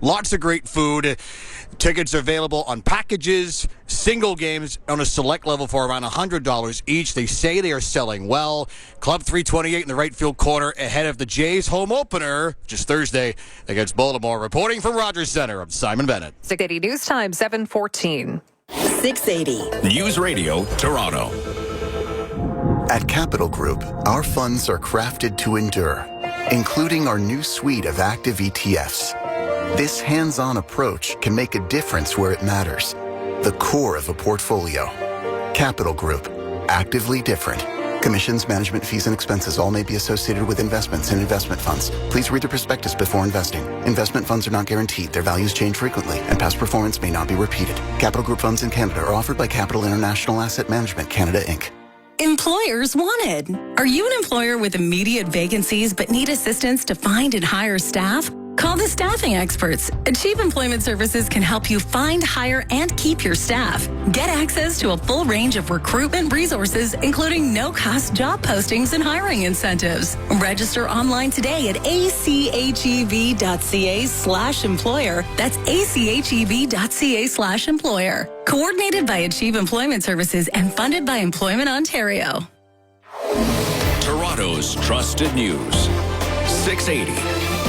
Lots of great food. Tickets are available on packages, single games on a select level for around $100 each. They say they are selling well. Club 328 in the right field corner ahead of the Jays home opener, just Thursday against Baltimore. Reporting from Rogers Center, I'm Simon Bennett. 680 News Time, 7:14. 680 News Radio, Toronto. At Capital Group, our funds are crafted to endure, including our new suite of active ETFs. This hands-on approach can make a difference where it matters, the core of a portfolio. Capital Group, actively different. Commissions, management fees, and expenses all may be associated with investments in investment funds. Please read the prospectus before investing. Investment funds are not guaranteed. Their values change frequently, and past performance may not be repeated. Capital Group funds in Canada are offered by Capital International Asset Management Canada, Inc. Employers wanted. Are you an employer with immediate vacancies but need assistance to find and hire staff? Call the staffing experts. Achieve Employment Services can help you find, hire, and keep your staff. Get access to a full range of recruitment resources, including no-cost job postings and hiring incentives. Register online today at achev.ca/employer. That's achev.ca/employer. Coordinated by Achieve Employment Services and funded by Employment Ontario. Toronto's trusted news. 680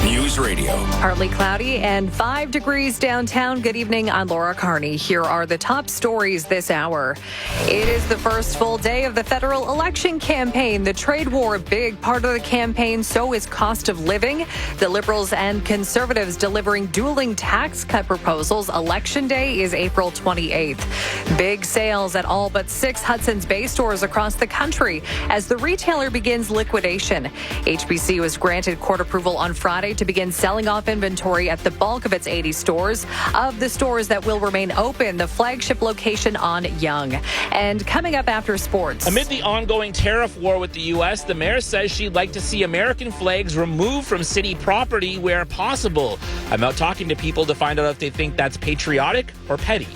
News Radio. Partly cloudy and 5 degrees downtown. Good evening. I'm Laura Carney. Here are the top stories this hour. It is the first full day of the federal election campaign. The trade war, a big part of the campaign. So is cost of living. The Liberals and Conservatives delivering dueling tax cut proposals. Election day is April 28th. Big sales at all but 6 Hudson's Bay stores across the country as the retailer begins liquidation. HBC was granted court approval on Friday to begin selling off inventory at the bulk of its 80 stores. Of the stores that will remain open, the flagship location on Yonge. And coming up after sports. Amid the ongoing tariff war with the U.S., the mayor says she'd like to see American flags removed from city property where possible. I'm out talking to people to find out if they think that's patriotic or petty.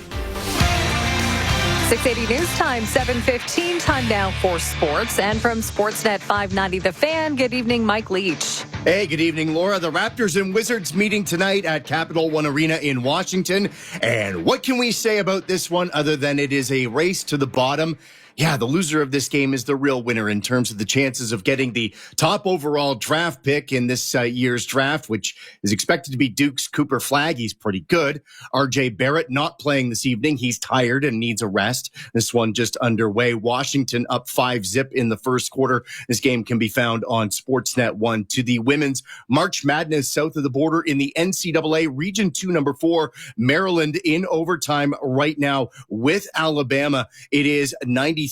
680 News Time, 7:15. Time now for sports. And from Sportsnet 590 The Fan, good evening, Mike Leach. Hey, good evening, Laura. The Raptors and Wizards meeting tonight at Capital One Arena in Washington. And what can we say about this one other than it is a race to the bottom? Yeah, the loser of this game is the real winner in terms of the chances of getting the top overall draft pick in this year's draft, which is expected to be Duke's Cooper Flagg. He's pretty good. RJ Barrett not playing this evening. He's tired and needs a rest. This one just underway. Washington up 5-0 in the first quarter. This game can be found on Sportsnet 1. To the women's March Madness south of the border in the NCAA Region 2 number 4, Maryland in overtime right now with Alabama. It is 93-90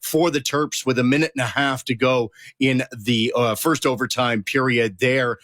for the Terps with a minute and a half to go in the first overtime period there.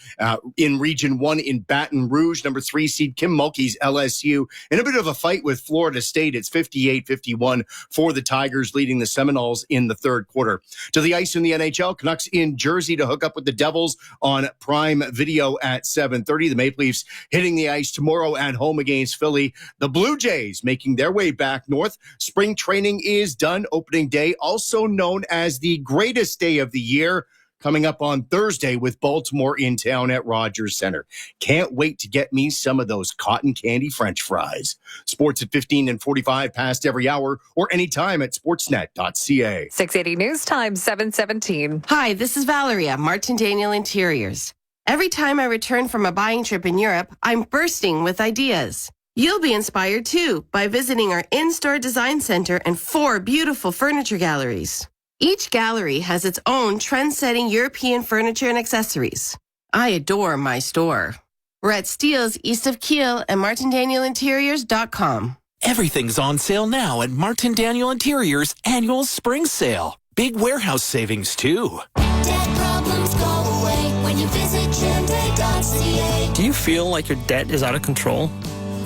In Region 1 in Baton Rouge, number 3 seed Kim Mulkey's LSU in a bit of a fight with Florida State. It's 58-51 for the Tigers, leading the Seminoles in the third quarter. To the ice in the NHL, Canucks in Jersey to hook up with the Devils on Prime Video at 7:30. The Maple Leafs hitting the ice tomorrow at home against Philly. The Blue Jays making their way back north. Spring training is done. Opening day, also known as the greatest day of the year, coming up on Thursday with Baltimore in town at Rogers Center. Can't wait to get me some of those cotton candy French fries. Sports at 15 and 45 past every hour or anytime at sportsnet.ca. 680 News Time, 7:17. Hi, this is Valeria, Martin Daniel Interiors. Every time I return from a buying trip in Europe, I'm bursting with ideas. You'll be inspired too by visiting our in-store design center and 4 beautiful furniture galleries. Each gallery has its own trend-setting European furniture and accessories. I adore my store. We're at Steeles east of Kiel and martindanielinteriors.com. Everything's on sale now at Martin Daniel Interiors annual spring sale. Big warehouse savings too. Debt problems go away when you visit Chende.ca. Do you feel like your debt is out of control?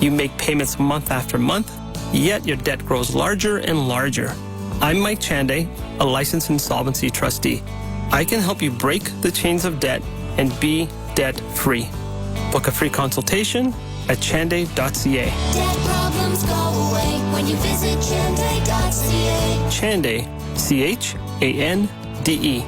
You make payments month after month, yet your debt grows larger and larger. I'm Mike Chande, a licensed insolvency trustee. I can help you break the chains of debt and be debt-free. Book a free consultation at chande.ca. Debt problems go away when you visit Chende.ca. Chande, C-H-A-N-D-E.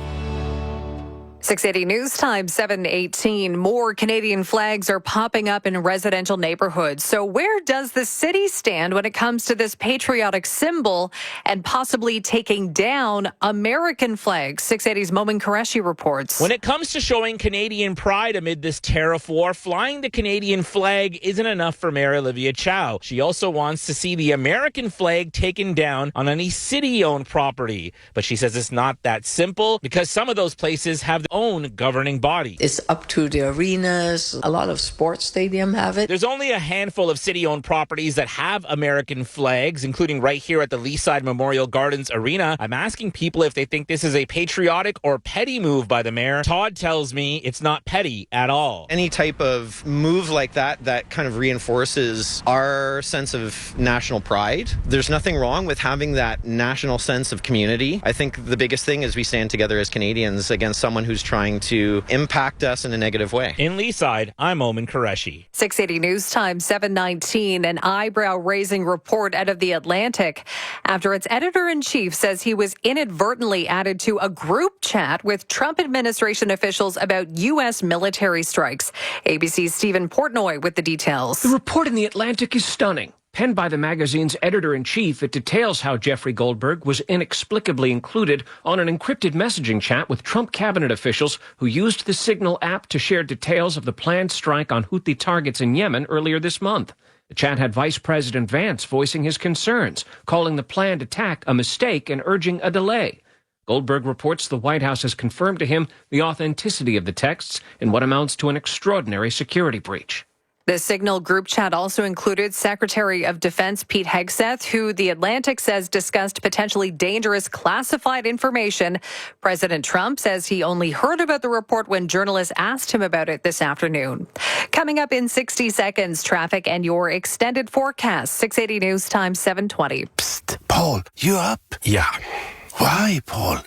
680 News Time, 7:18. More Canadian flags are popping up in residential neighborhoods. So where does the city stand when it comes to this patriotic symbol and possibly taking down American flags? 680's Momin Qureshi reports. When it comes to showing Canadian pride amid this tariff war, flying the Canadian flag isn't enough for Mayor Olivia Chow. She also wants to see the American flag taken down on any city-owned property. But she says it's not that simple because some of those places have their own governing body. It's up to the arenas. A lot of sports stadiums have it. There's only a handful of city-owned properties that have American flags, including right here at the Leaside Memorial Gardens Arena. I'm asking people if they think this is a patriotic or petty move by the mayor. Todd tells me it's not petty at all. Any type of move like that kind of reinforces our sense of national pride. There's nothing wrong with having that national sense of community. I think the biggest thing is we stand together as Canadians against someone who's trying to impact us in a negative way. In Leaside, I'm Momin Qureshi. 680 News Time, 7:19. An eyebrow-raising report out of The Atlantic after its editor-in-chief says he was inadvertently added to a group chat with Trump administration officials about U.S. military strikes. ABC's Stephen Portnoy with the details. The report in The Atlantic is stunning. Penned by the magazine's editor-in-chief, it details how Jeffrey Goldberg was inexplicably included on an encrypted messaging chat with Trump cabinet officials who used the Signal app to share details of the planned strike on Houthi targets in Yemen earlier this month. The chat had Vice President Vance voicing his concerns, calling the planned attack a mistake and urging a delay. Goldberg reports the White House has confirmed to him the authenticity of the texts in what amounts to an extraordinary security breach. The Signal group chat also included Secretary of Defense Pete Hegseth, who The Atlantic says discussed potentially dangerous classified information. President Trump says he only heard about the report when journalists asked him about it this afternoon. Coming up in 60 seconds, traffic and your extended forecast. 680 News Time, 7:20. Psst, Paul, you up? Yeah. Why, Paul?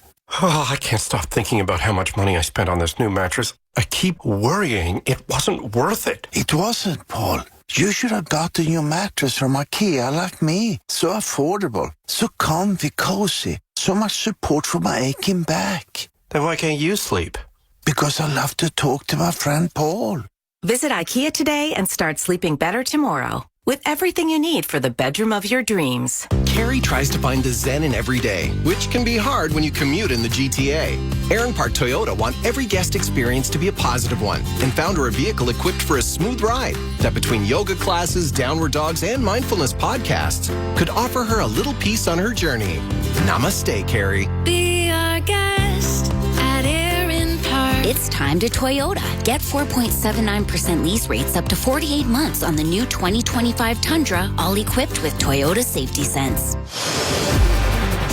Oh, I can't stop thinking about how much money I spent on this new mattress. I keep worrying it wasn't worth it. It wasn't, Paul. You should have gotten your mattress from IKEA like me. So affordable, so comfy, cozy, so much support for my aching back. Then why can't you sleep? Because I love to talk to my friend Paul. Visit IKEA today and start sleeping better tomorrow with everything you need for the bedroom of your dreams. Carrie tries to find the zen in every day, which can be hard when you commute in the GTA. Aaron Park Toyota want every guest experience to be a positive one and found her a vehicle equipped for a smooth ride that between yoga classes, downward dogs, and mindfulness podcasts could offer her a little peace on her journey. Namaste, Carrie. Be our guest at Aaron Park. It's time to Toyota. Get 4.79% lease rates up to 48 months on the new 2025 Tundra, all equipped with Toyota Safety Sense.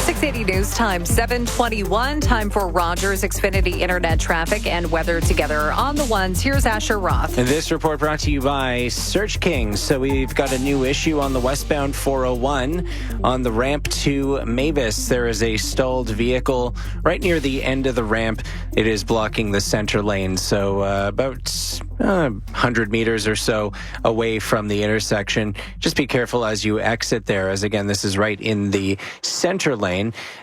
680 News Time, 7:21. Time for Rogers Xfinity Internet traffic and weather together on the ones. Here's Asher Roth. And this report brought to you by Search Kings. So we've got a new issue on the westbound 401 on the ramp to Mavis. There is a stalled vehicle right near the end of the ramp. It is blocking the center lane. So about 100 meters or so away from the intersection. Just be careful as you exit there, as again, this is right in the center lane.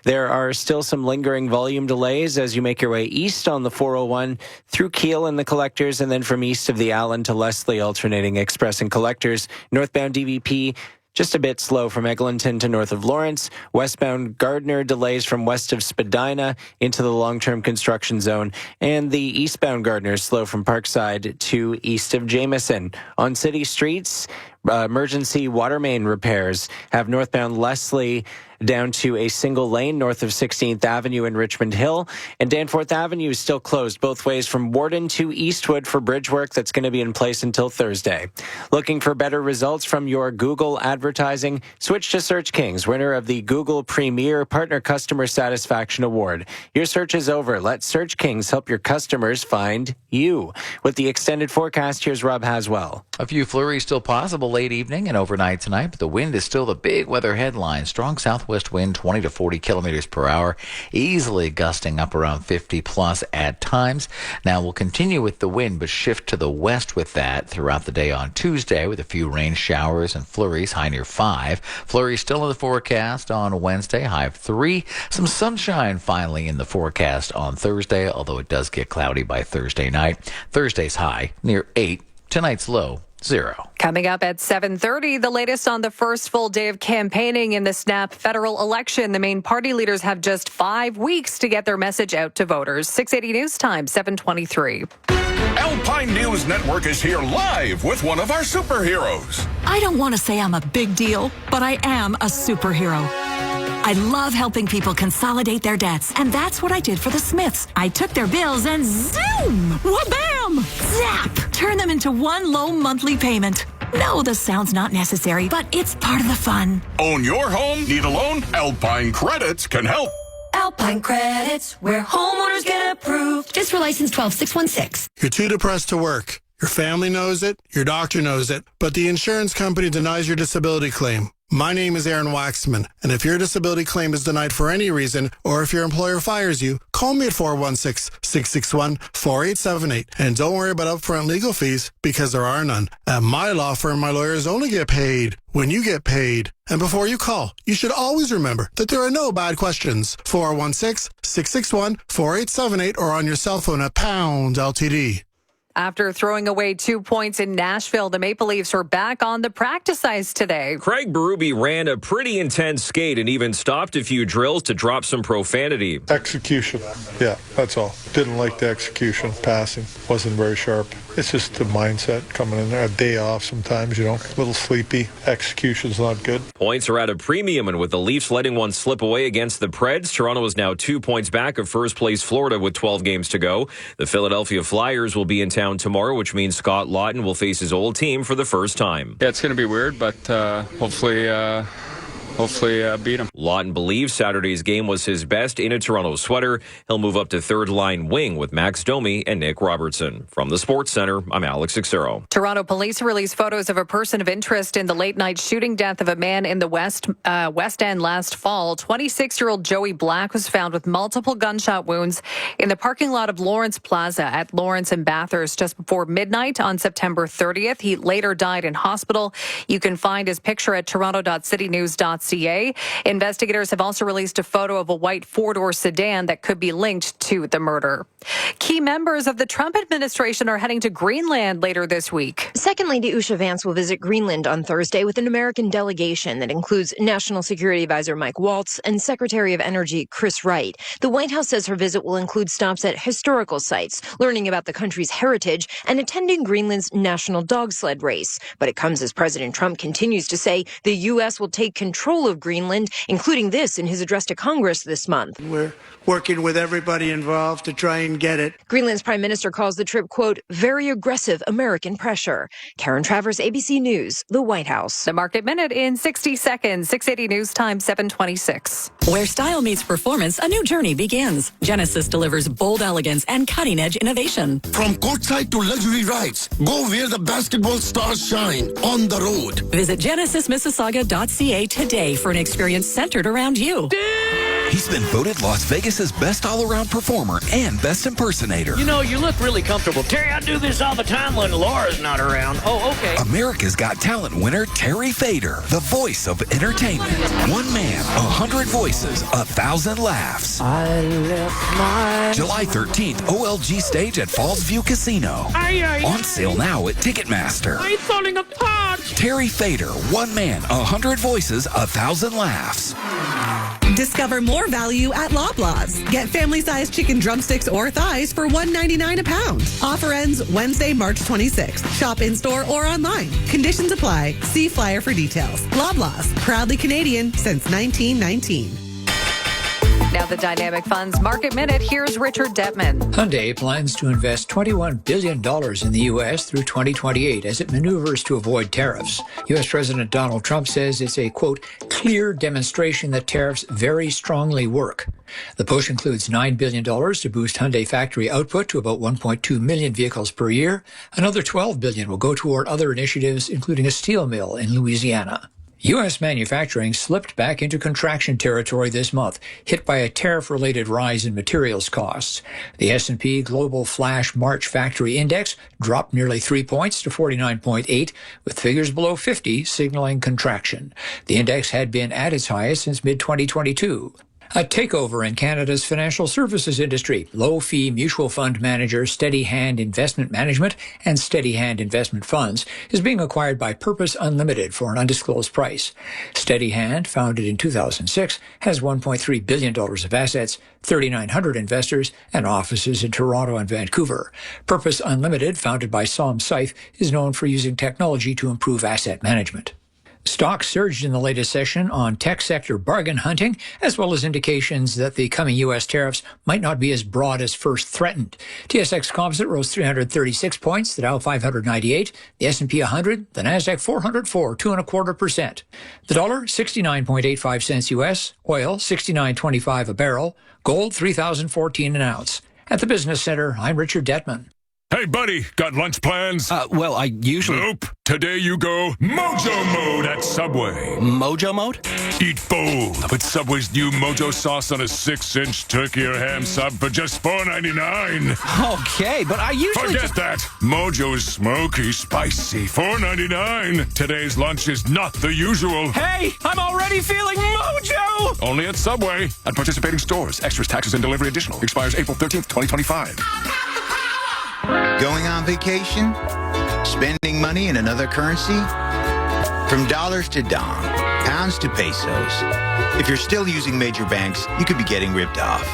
There are still some lingering volume delays as you make your way east on the 401 through Kiel and the collectors, and then from east of the Allen to Leslie, alternating express and collectors. Northbound DVP, just a bit slow from Eglinton to north of Lawrence. Westbound Gardner delays from west of Spadina into the long-term construction zone. And the eastbound Gardner slow from Parkside to east of Jameson. On city streets, emergency water main repairs have northbound Leslie down to a single lane north of 16th Avenue in Richmond Hill. And Danforth Avenue is still closed both ways from Warden to Eastwood for bridge work that's going to be in place until Thursday. Looking for better results from your Google advertising? Switch to Search Kings, winner of the Google Premier Partner Customer Satisfaction Award. Your search is over. Let Search Kings help your customers find you. With the extended forecast, here's Rob Haswell. A few flurries still possible late evening and overnight tonight, but the wind is still the big weather headline. Strong southwest wind, 20 to 40 kilometers per hour, easily gusting up around 50 plus at times. Now we'll continue with the wind, but shift to the west with that throughout the day on Tuesday with a few rain showers and flurries, high near 5. Flurries still in the forecast on Wednesday, high of 3. Some sunshine finally in the forecast on Thursday, although it does get cloudy by Thursday night. Thursday's high near 8. Tonight's low, 0. Coming up at 7:30, the latest on the first full day of campaigning in the snap federal election. The main party leaders have just 5 weeks to get their message out to voters. 680 News Time, 7:23. Alpine News Network is here live with one of our superheroes. I don't want to say I'm a big deal, but I am a superhero. I love helping people consolidate their debts, and that's what I did for the Smiths. I took their bills and zoom, wha-bam, zap, turn them into one low monthly payment. No, the sound's not necessary, but it's part of the fun. Own your home? Need a loan? Alpine Credits can help. Alpine Credits, where homeowners get approved. Just for license 12616. You're too depressed to work. Your family knows it, your doctor knows it, but the insurance company denies your disability claim. My name is Aaron Waxman, and if your disability claim is denied for any reason, or if your employer fires you, call me at 416-661-4878. And don't worry about upfront legal fees, because there are none. At my law firm, my lawyers only get paid when you get paid. And before you call, you should always remember that there are no bad questions. 416-661-4878 or on your cell phone at pound LTD. After throwing away 2 points in Nashville, the Maple Leafs are back on the practice ice today. Craig Berube ran a pretty intense skate and even stopped a few drills to drop some profanity. Execution. Yeah, that's all. Didn't like the execution. Passing wasn't very sharp. It's just the mindset coming in there. A day off sometimes, a little sleepy. Execution's not good. Points are at a premium, and with the Leafs letting one slip away against the Preds, Toronto is now 2 points back of first place Florida with 12 games to go. The Philadelphia Flyers will be in town tomorrow, which means Scott Lawton will face his old team for the first time. Yeah, it's going to be weird, but hopefully beat him. Lawton believes Saturday's game was his best in a Toronto sweater. He'll move up to third-line wing with Max Domi and Nick Robertson. From the Sports Center, I'm Alex Xero. Toronto police released photos of a person of interest in the late-night shooting death of a man in the West End last fall. 26-year-old Joey Black was found with multiple gunshot wounds in the parking lot of Lawrence Plaza at Lawrence and Bathurst just before midnight on September 30th. He later died in hospital. You can find his picture at toronto.citynews.ca. Investigators have also released a photo of a white four-door sedan that could be linked to the murder. Key members of the Trump administration are heading to Greenland later this week. Second Lady Usha Vance will visit Greenland on Thursday with an American delegation that includes National Security Advisor Mike Waltz and Secretary of Energy Chris Wright. The White House says her visit will include stops at historical sites, learning about the country's heritage, and attending Greenland's national dog sled race. But it comes as President Trump continues to say the U.S. will take control of Greenland, including this in his address to Congress this month. We're working with everybody involved to try and get it. Greenland's prime minister calls the trip, quote, very aggressive American pressure. Karen Travers, ABC News, the White House. The Market Minute in 60 seconds. 680 News Time, 7:26. Where style meets performance, a new journey begins. Genesis delivers bold elegance and cutting-edge innovation. From courtside to luxury rides, go where the basketball stars shine, on the road. Visit genesismississauga.ca today for an experience centered around you. He's been voted Las Vegas's best all-around performer and best impersonator. You know, you look really comfortable. Terry, I do this all the time when Laura's not around. Oh, okay. America's Got Talent winner Terry Fader, the voice of entertainment. One man, 100 voices, 1,000 laughs. I left my... July 13th, OLG stage at Falls View Casino. On sale now at Ticketmaster. I'm falling apart. Terry Fader, one man, 100 voices, 1,000 laughs. Discover more value at Loblaws. Get family-sized chicken drumsticks or thighs for $1.99 a pound. Offer ends Wednesday, March 26th. Shop in-store or online. Conditions apply. See flyer for details. Loblaws, proudly Canadian since 1919. Now the Dynamic Funds Market Minute. Here's Richard Detman. Hyundai plans to invest $21 billion in the U.S. through 2028 as it maneuvers to avoid tariffs. U.S. President Donald Trump says it's a, quote, clear demonstration that tariffs very strongly work. The push includes $9 billion to boost Hyundai factory output to about 1.2 million vehicles per year. Another $12 billion will go toward other initiatives, including a steel mill in Louisiana. U.S. manufacturing slipped back into contraction territory this month, hit by a tariff-related rise in materials costs. The S&P Global Flash March Factory Index dropped nearly 3 points to 49.8, with figures below 50 signaling contraction. The index had been at its highest since mid-2022. A takeover in Canada's financial services industry. Low-fee mutual fund manager Steady Hand Investment Management and Steady Hand Investment Funds is being acquired by Purpose Unlimited for an undisclosed price. Steady Hand, founded in 2006, has $1.3 billion of assets, 3,900 investors, and offices in Toronto and Vancouver. Purpose Unlimited, founded by Som Seif, is known for using technology to improve asset management. Stocks surged in the latest session on tech sector bargain hunting, as well as indications that the coming U.S. tariffs might not be as broad as first threatened. TSX Composite rose 336 points, the Dow 598, the S&P 100, the Nasdaq 404, 2.25%. The dollar, 69.85 cents U.S., oil, 69.25 a barrel, gold, 3,014 an ounce. At the Business Center, I'm Richard Detman. Hey, buddy, got lunch plans? Well, I usually... Nope. Today you go Mojo Mode at Subway. Mojo Mode? Eat full with Subway's new Mojo sauce on a 6-inch turkey or ham sub for just $4.99. Okay, but I usually Forget that. Mojo's smoky, spicy, $4.99. Today's lunch is not the usual. Hey, I'm already feeling Mojo! Only at Subway. At participating stores. Extras, taxes, and delivery additional. Expires April 13th, 2025. Going on vacation? Spending money in another currency? From dollars to dong, pounds to pesos. If you're still using major banks, you could be getting ripped off.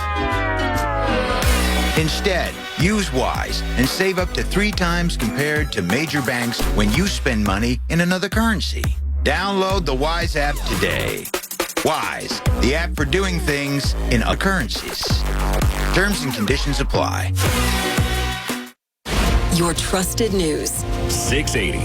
Instead, use Wise and save up to 3 times compared to major banks when you spend money in another currency. Download the Wise app today. Wise, the app for doing things in other currencies. Terms and conditions apply. Your trusted news. 680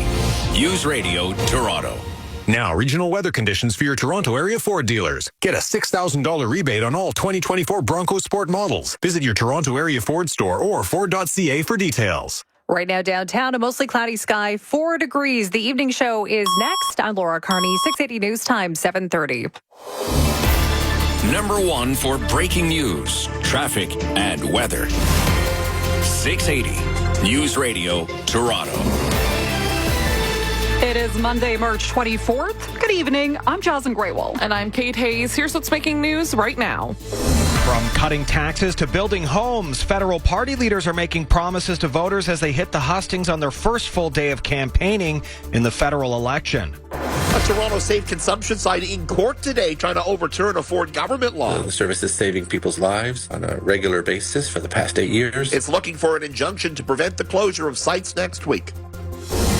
News Radio Toronto. Now, regional weather conditions for your Toronto area Ford dealers. Get a $6,000 rebate on all 2024 Bronco Sport models. Visit your Toronto area Ford store or Ford.ca for details. Right now downtown, a mostly cloudy sky, 4 degrees. The evening show is next. I'm Laura Carney, 680 News Time, 7:30. Number 1 for breaking news, traffic, and weather. 680 News Radio Toronto. It is Monday, March 24th. Good evening. I'm Jasmine Graywell. And I'm Kate Hayes. Here's what's making news right now. From cutting taxes to building homes, federal party leaders are making promises to voters as they hit the hustings on their first full day of campaigning in the federal election. A Toronto Safe Consumption site in court today trying to overturn a Ford government law. The service is saving people's lives on a regular basis for the past 8 years. It's looking for an injunction to prevent the closure of sites next week.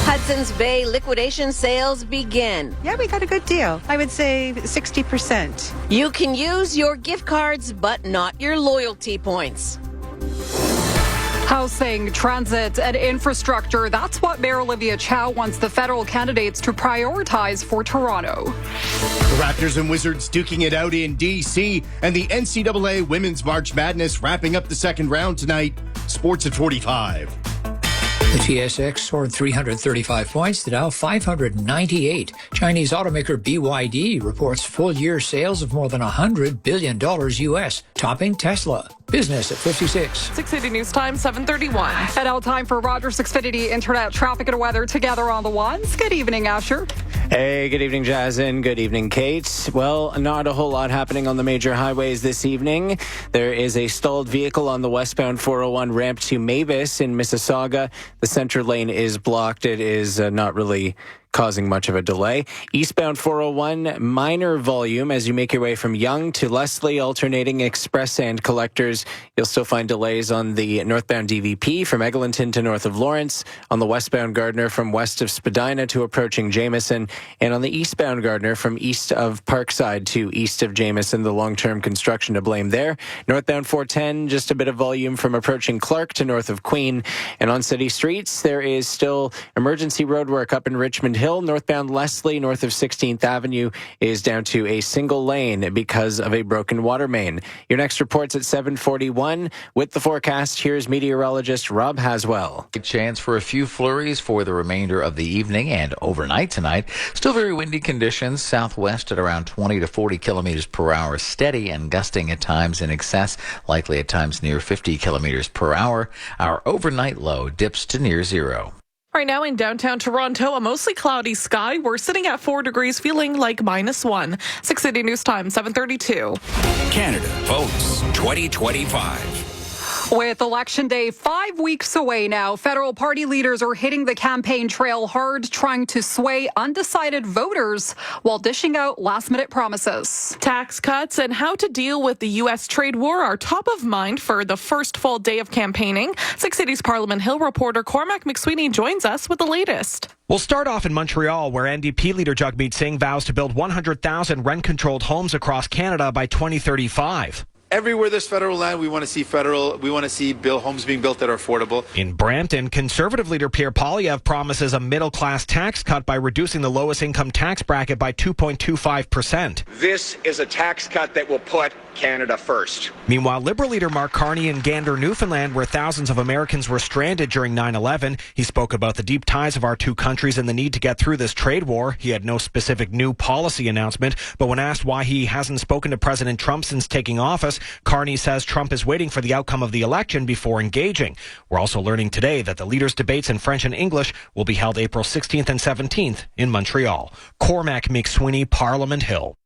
Hudson's Bay liquidation sales begin. Yeah, we got a good deal. I would say 60%. You can use your gift cards, but not your loyalty points. Housing, transit, and infrastructure. That's what Mayor Olivia Chow wants the federal candidates to prioritize for Toronto. The Raptors and Wizards duking it out in D.C. and the NCAA Women's March Madness wrapping up the second round tonight. Sports at 45. The TSX soared 335 points, the Dow 598. Chinese automaker BYD reports full-year sales of more than $100 billion U.S., topping Tesla. Business at 56. 680 News Time, 7:31. And now time for Rogers Xfinity Internet traffic and weather together on the ones. Good evening, Asher. Hey, good evening, Jazen. Good evening, Kate. Well, not a whole lot happening on the major highways this evening. There is a stalled vehicle on the westbound 401 ramp to Mavis in Mississauga. The center lane is blocked. It is not really causing much of a delay. Eastbound 401, minor volume as you make your way from Yonge to Leslie, alternating express and collectors. You'll still find delays on the northbound DVP from Eglinton to north of Lawrence, on the westbound Gardner from west of Spadina to approaching Jameson, and on the eastbound Gardner from east of Parkside to east of Jameson, the long-term construction to blame there. Northbound 410, just a bit of volume from approaching Clark to north of Queen. And on city streets, there is still emergency roadwork up in Richmond Hill. Northbound Leslie, north of 16th Avenue, is down to a single lane because of a broken water main. Your next report's at 7:41. With the forecast, here's meteorologist Rob Haswell. A chance for a few flurries for the remainder of the evening and overnight tonight. Still very windy conditions. Southwest at around 20 to 40 kilometers per hour. Steady and gusting at times in excess. Likely at times near 50 kilometers per hour. Our overnight low dips to near zero. Right now in downtown Toronto, a mostly cloudy sky. We're sitting at 4 degrees, feeling like -1. 6 City News Time, 7:32. Canada votes 2025. With Election Day 5 weeks away now, federal party leaders are hitting the campaign trail hard, trying to sway undecided voters while dishing out last-minute promises. Tax cuts and how to deal with the U.S. trade war are top of mind for the first full day of campaigning. 6 Cities Parliament Hill reporter Cormac McSweeney joins us with the latest. We'll start off in Montreal, where NDP leader Jagmeet Singh vows to build 100,000 rent-controlled homes across Canada by 2035. Everywhere there's federal land, we want to see homes being built that are affordable. In Brampton, Conservative leader Pierre Poilievre promises a middle-class tax cut by reducing the lowest income tax bracket by 2.25%. This is a tax cut that will put Canada first. Meanwhile, Liberal leader Mark Carney in Gander, Newfoundland, where thousands of Americans were stranded during 9/11. He spoke about the deep ties of our two countries and the need to get through this trade war. He had no specific new policy announcement, but when asked why he hasn't spoken to President Trump since taking office, Carney says Trump is waiting for the outcome of the election before engaging. We're also learning today that the leaders' debates in French and English will be held April 16th and 17th in Montreal. Cormac McSweeney, Parliament Hill.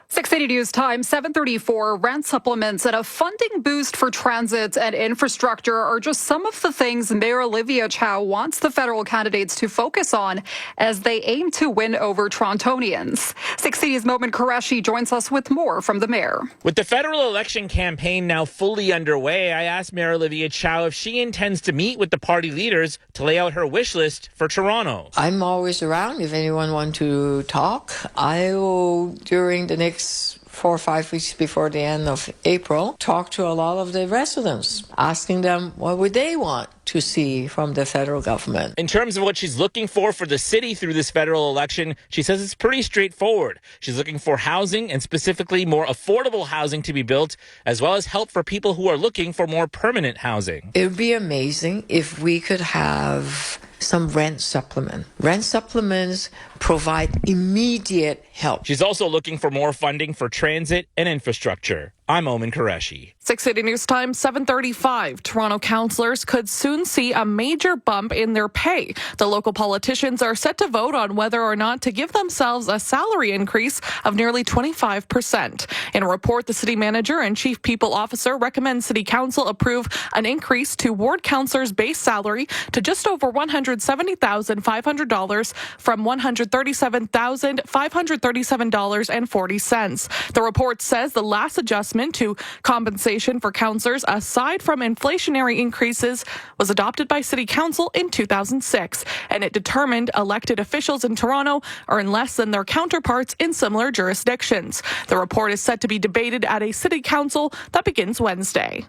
680 News Time, 7:34. Rent supplements and a funding boost for transit and infrastructure are just some of the things Mayor Olivia Chow wants the federal candidates to focus on as they aim to win over Torontonians. 680's Momin Qureshi joins us with more from the mayor. With the federal election campaign now fully underway, I asked Mayor Olivia Chow if she intends to meet with the party leaders to lay out her wish list for Toronto. I'm always around if anyone wants to talk. I will, during the next 4 or 5 weeks before the end of April, talk to a lot of the residents, asking them what would they want to see from the federal government. In terms of what she's looking for the city through this federal election, she says it's pretty straightforward. She's looking for housing, and specifically more affordable housing to be built, as well as help for people who are looking for more permanent housing. It would be amazing if we could have some rent supplement. Rent supplements provide immediate help. She's also looking for more funding for transit and infrastructure. I'm Momin Qureshi. 6 City News Time, 7:35. Toronto councillors could soon see a major bump in their pay. The local politicians are set to vote on whether or not to give themselves a salary increase of nearly 25%. In a report, the city manager and chief people officer recommend city council approve an increase to ward councillors' base salary to just over $170,500 from $137,537.40. The report says the last adjustment to compensation for councillors, aside from inflationary increases, was adopted by City Council in 2006, and it determined elected officials in Toronto earn less than their counterparts in similar jurisdictions. The report is set to be debated at a City Council that begins Wednesday.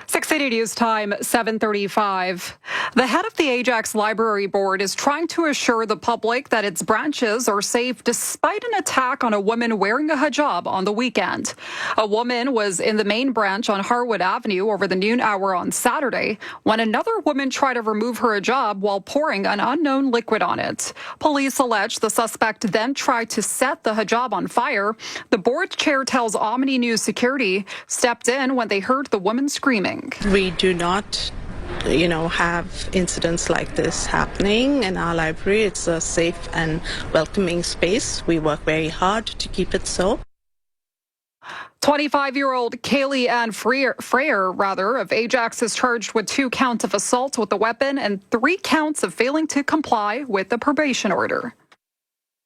680 News Time, 7:35. The head of the Ajax Library Board is trying to assure the public that its branches are safe despite an attack on a woman wearing a hijab on the weekend. A woman was in the main branch on Harwood Avenue over the noon hour on Saturday when another woman tried to remove her hijab while pouring an unknown liquid on it. Police allege the suspect then tried to set the hijab on fire. The board chair tells Omni News Security stepped in when they heard the woman screaming. We do not, have incidents like this happening in our library. It's a safe and welcoming space. We work very hard to keep it so. 25-year-old Kaylee Ann Freyer of Ajax is charged with 2 counts of assault with a weapon and 3 counts of failing to comply with the probation order.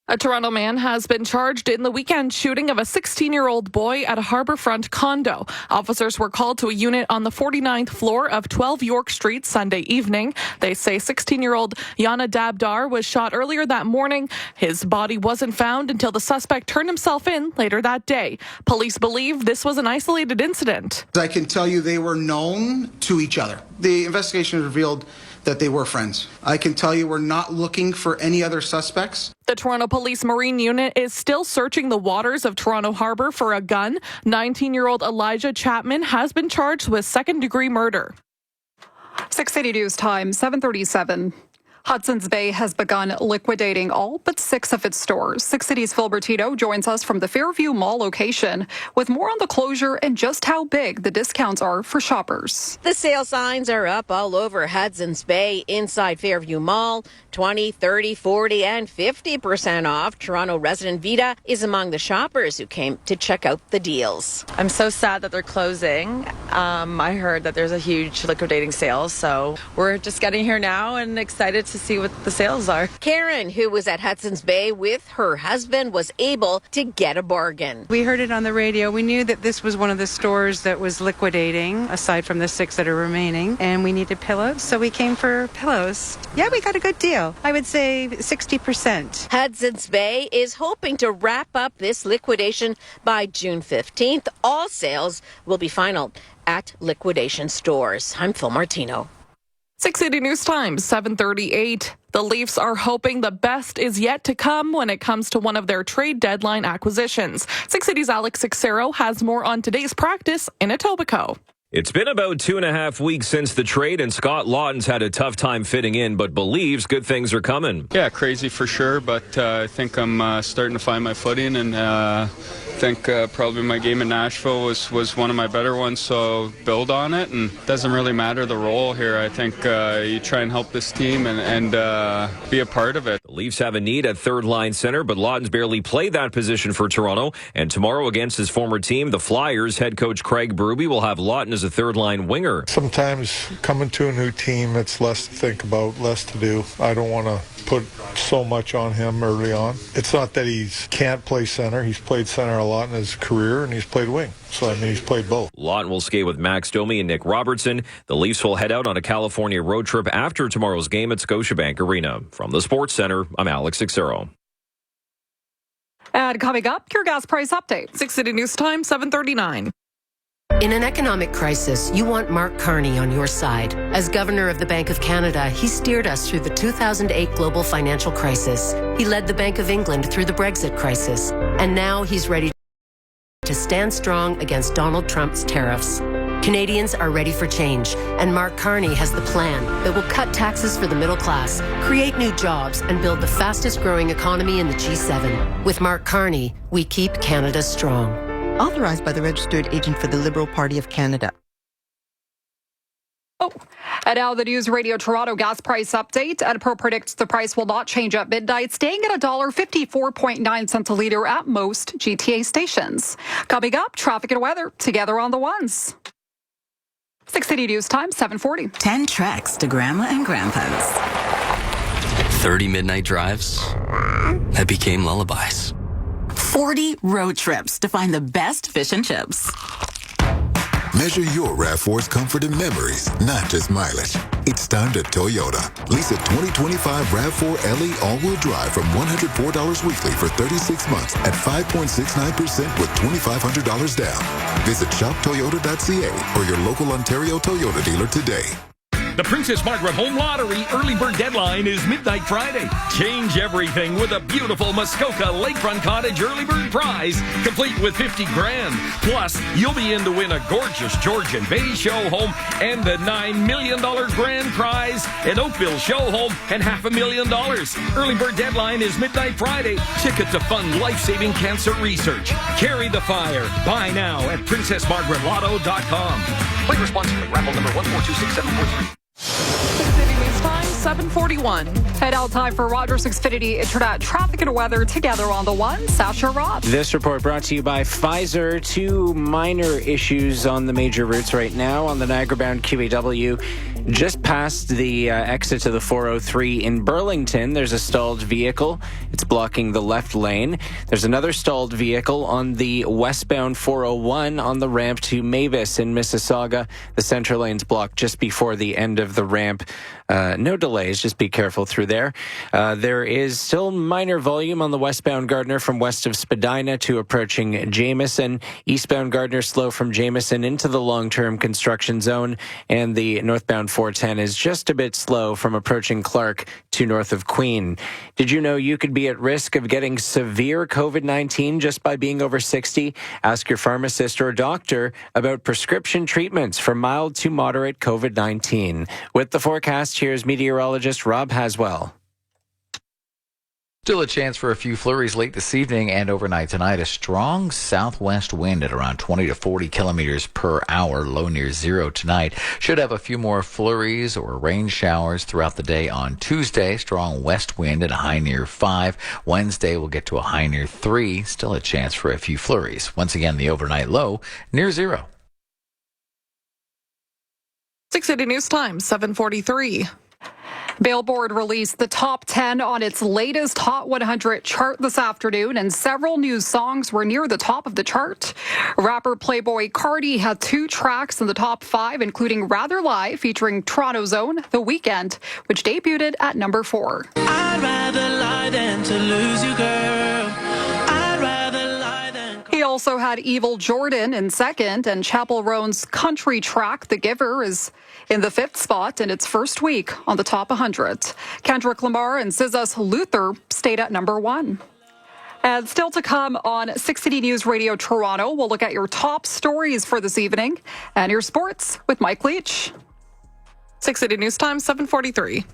A Toronto man has been charged in the weekend shooting of a 16-year-old boy at a harborfront condo. Officers were called to a unit on the 49th floor of 12 York Street Sunday evening. They say 16-year-old Yana Dabdar was shot earlier that morning. His body wasn't found until the suspect turned himself in later that day. Police believe this was an isolated incident. I can tell you they were known to each other. The investigation revealed that they were friends. I can tell you we're not looking for any other suspects. The Toronto Police Marine Unit is still searching the waters of Toronto Harbour for a gun. 19-year-old Elijah Chapman has been charged with second-degree murder. 680 News Time, 7:37. Hudson's Bay has begun liquidating all but 6 of its stores. 6 Cities Phil Bertino joins us from the Fairview Mall location with more on the closure and just how big the discounts are for shoppers. The sale signs are up all over Hudson's Bay inside Fairview Mall. 20, 30, 40, and 50% off. Toronto resident Vita is among the shoppers who came to check out the deals. I'm so sad that they're closing. I heard that there's a huge liquidating sale, so we're just getting here now and excited to see what the sales are. Karen, who was at Hudson's Bay with her husband, was able to get a bargain. We heard it on the radio. We knew that this was one of the stores that was liquidating, aside from the 6 that are remaining, and we needed pillows, so we came for pillows. Yeah, we got a good deal. I would say 60%. Hudson's Bay is hoping to wrap up this liquidation by June 15th. All sales will be final at liquidation stores. I'm Phil Martino. 680 News Time, 7:38. The Leafs are hoping the best is yet to come when it comes to one of their trade deadline acquisitions. 680's Alex Sixero has more on today's practice in Etobicoke. It's been about 2.5 weeks since the trade, and Scott Lawton's had a tough time fitting in, but believes good things are coming. Yeah, crazy for sure, but I think I'm starting to find my footing, and I think probably my game in Nashville was one of my better ones, so build on it, and it doesn't really matter the role here. I think you try and help this team and be a part of it. The Leafs have a need at third-line center, but Lawton's barely played that position for Toronto, and tomorrow against his former team, the Flyers, head coach Craig Berube will have Lawton as a third-line winger. Sometimes coming to a new team, it's less to think about, less to do. I don't want to put so much on him early on. It's not that he can't play center. He's played center a lot in his career, and he's played wing. So, I mean, he's played both. Lawton will skate with Max Domi and Nick Robertson. The Leafs will head out on a California road trip after tomorrow's game at Scotiabank Arena. From the Sports Center, I'm Alex Sixero. And coming up, your gas price update. 680 News Time, 7:39. In an economic crisis, you want Mark Carney on your side. As governor of the Bank of Canada, he steered us through the 2008 global financial crisis. He led the Bank of England through the Brexit crisis. And now he's ready to stand strong against Donald Trump's tariffs. Canadians are ready for change, and Mark Carney has the plan that will cut taxes for the middle class, create new jobs, and build the fastest growing economy in the G7. With Mark Carney, we keep Canada strong. Authorized by the Registered Agent for the Liberal Party of Canada. And now the News Radio Toronto gas price update. EDPRO predicts the price will not change at midnight, staying at $1.54.9 a litre at most GTA stations. Coming up, traffic and weather together on the ones. 680 News Time, 7:40. 10 treks to Grandma and Grandpa's. 30 midnight drives that became lullabies. 40 road trips to find the best fish and chips. Measure your RAV4's comfort and memories, not just mileage. It's time to Toyota. Lease a 2025 RAV4 LE all-wheel drive from $104 weekly for 36 months at 5.69% with $2,500 down. Visit shoptoyota.ca or your local Ontario Toyota dealer today. The Princess Margaret Home Lottery early bird deadline is midnight Friday. Change everything with a beautiful Muskoka Lakefront Cottage early bird prize, complete with $50,000. Plus, you'll be in to win a gorgeous Georgian Bay show home and the $9 million grand prize, an Oakville show home, and $500,000. Early bird deadline is midnight Friday. Ticket to fund life-saving cancer research. Carry the fire. Buy now at PrincessMargaretLotto.com. Play responsibly. Raffle number 1426743. 680 News Time, 7:41. And now time for Rogers Xfinity Internet traffic and weather together on the one. Sasha Roth. This report brought to you by Pfizer. Two minor issues on the major routes right now. On the Niagara-bound QEW, just past the exit to the 403 in Burlington, there's a stalled vehicle. It's blocking the left lane. There's another stalled vehicle on the westbound 401 on the ramp to Mavis in Mississauga. The center lane's blocked just before the end of the ramp. No delays, just be careful through there. There is still minor volume on the westbound Gardiner from west of Spadina to approaching Jameson. Eastbound Gardiner slow from Jameson into the long-term construction zone. And the northbound 410 is just a bit slow from approaching Clark to north of Queen. Did you know you could be at risk of getting severe COVID-19 just by being over 60? Ask your pharmacist or doctor about prescription treatments for mild to moderate COVID-19. With the forecast, here's meteorologist Rob Haswell. Still a chance for a few flurries late this evening and overnight tonight. A strong southwest wind at around 20 to 40 kilometers per hour, low near zero tonight. Should have a few more flurries or rain showers throughout the day on Tuesday. Strong west wind at a high near 5. Wednesday will get to a high near 3. Still a chance for a few flurries. Once again, the overnight low near zero. 6 City News Time, 7:43. Billboard released the top 10 on its latest Hot 100 chart this afternoon, and several new songs were near the top of the chart. Rapper Playboi Carti had 2 tracks in the top 5, including Rather Lie featuring Toronto's own The Weeknd, which debuted at number 4. I'd rather lie than to lose you, girl. I'd rather lie than... He also had Evil Jordan in second, and Chappell Roan's country track The Giver is in the 5th spot in its first week on the top 100. Kendrick Lamar and SZA's Luther stayed at number 1. And still to come on 6 City News Radio Toronto, we'll look at your top stories for this evening and your sports with Mike Leach. 6 City News Time, 7:43.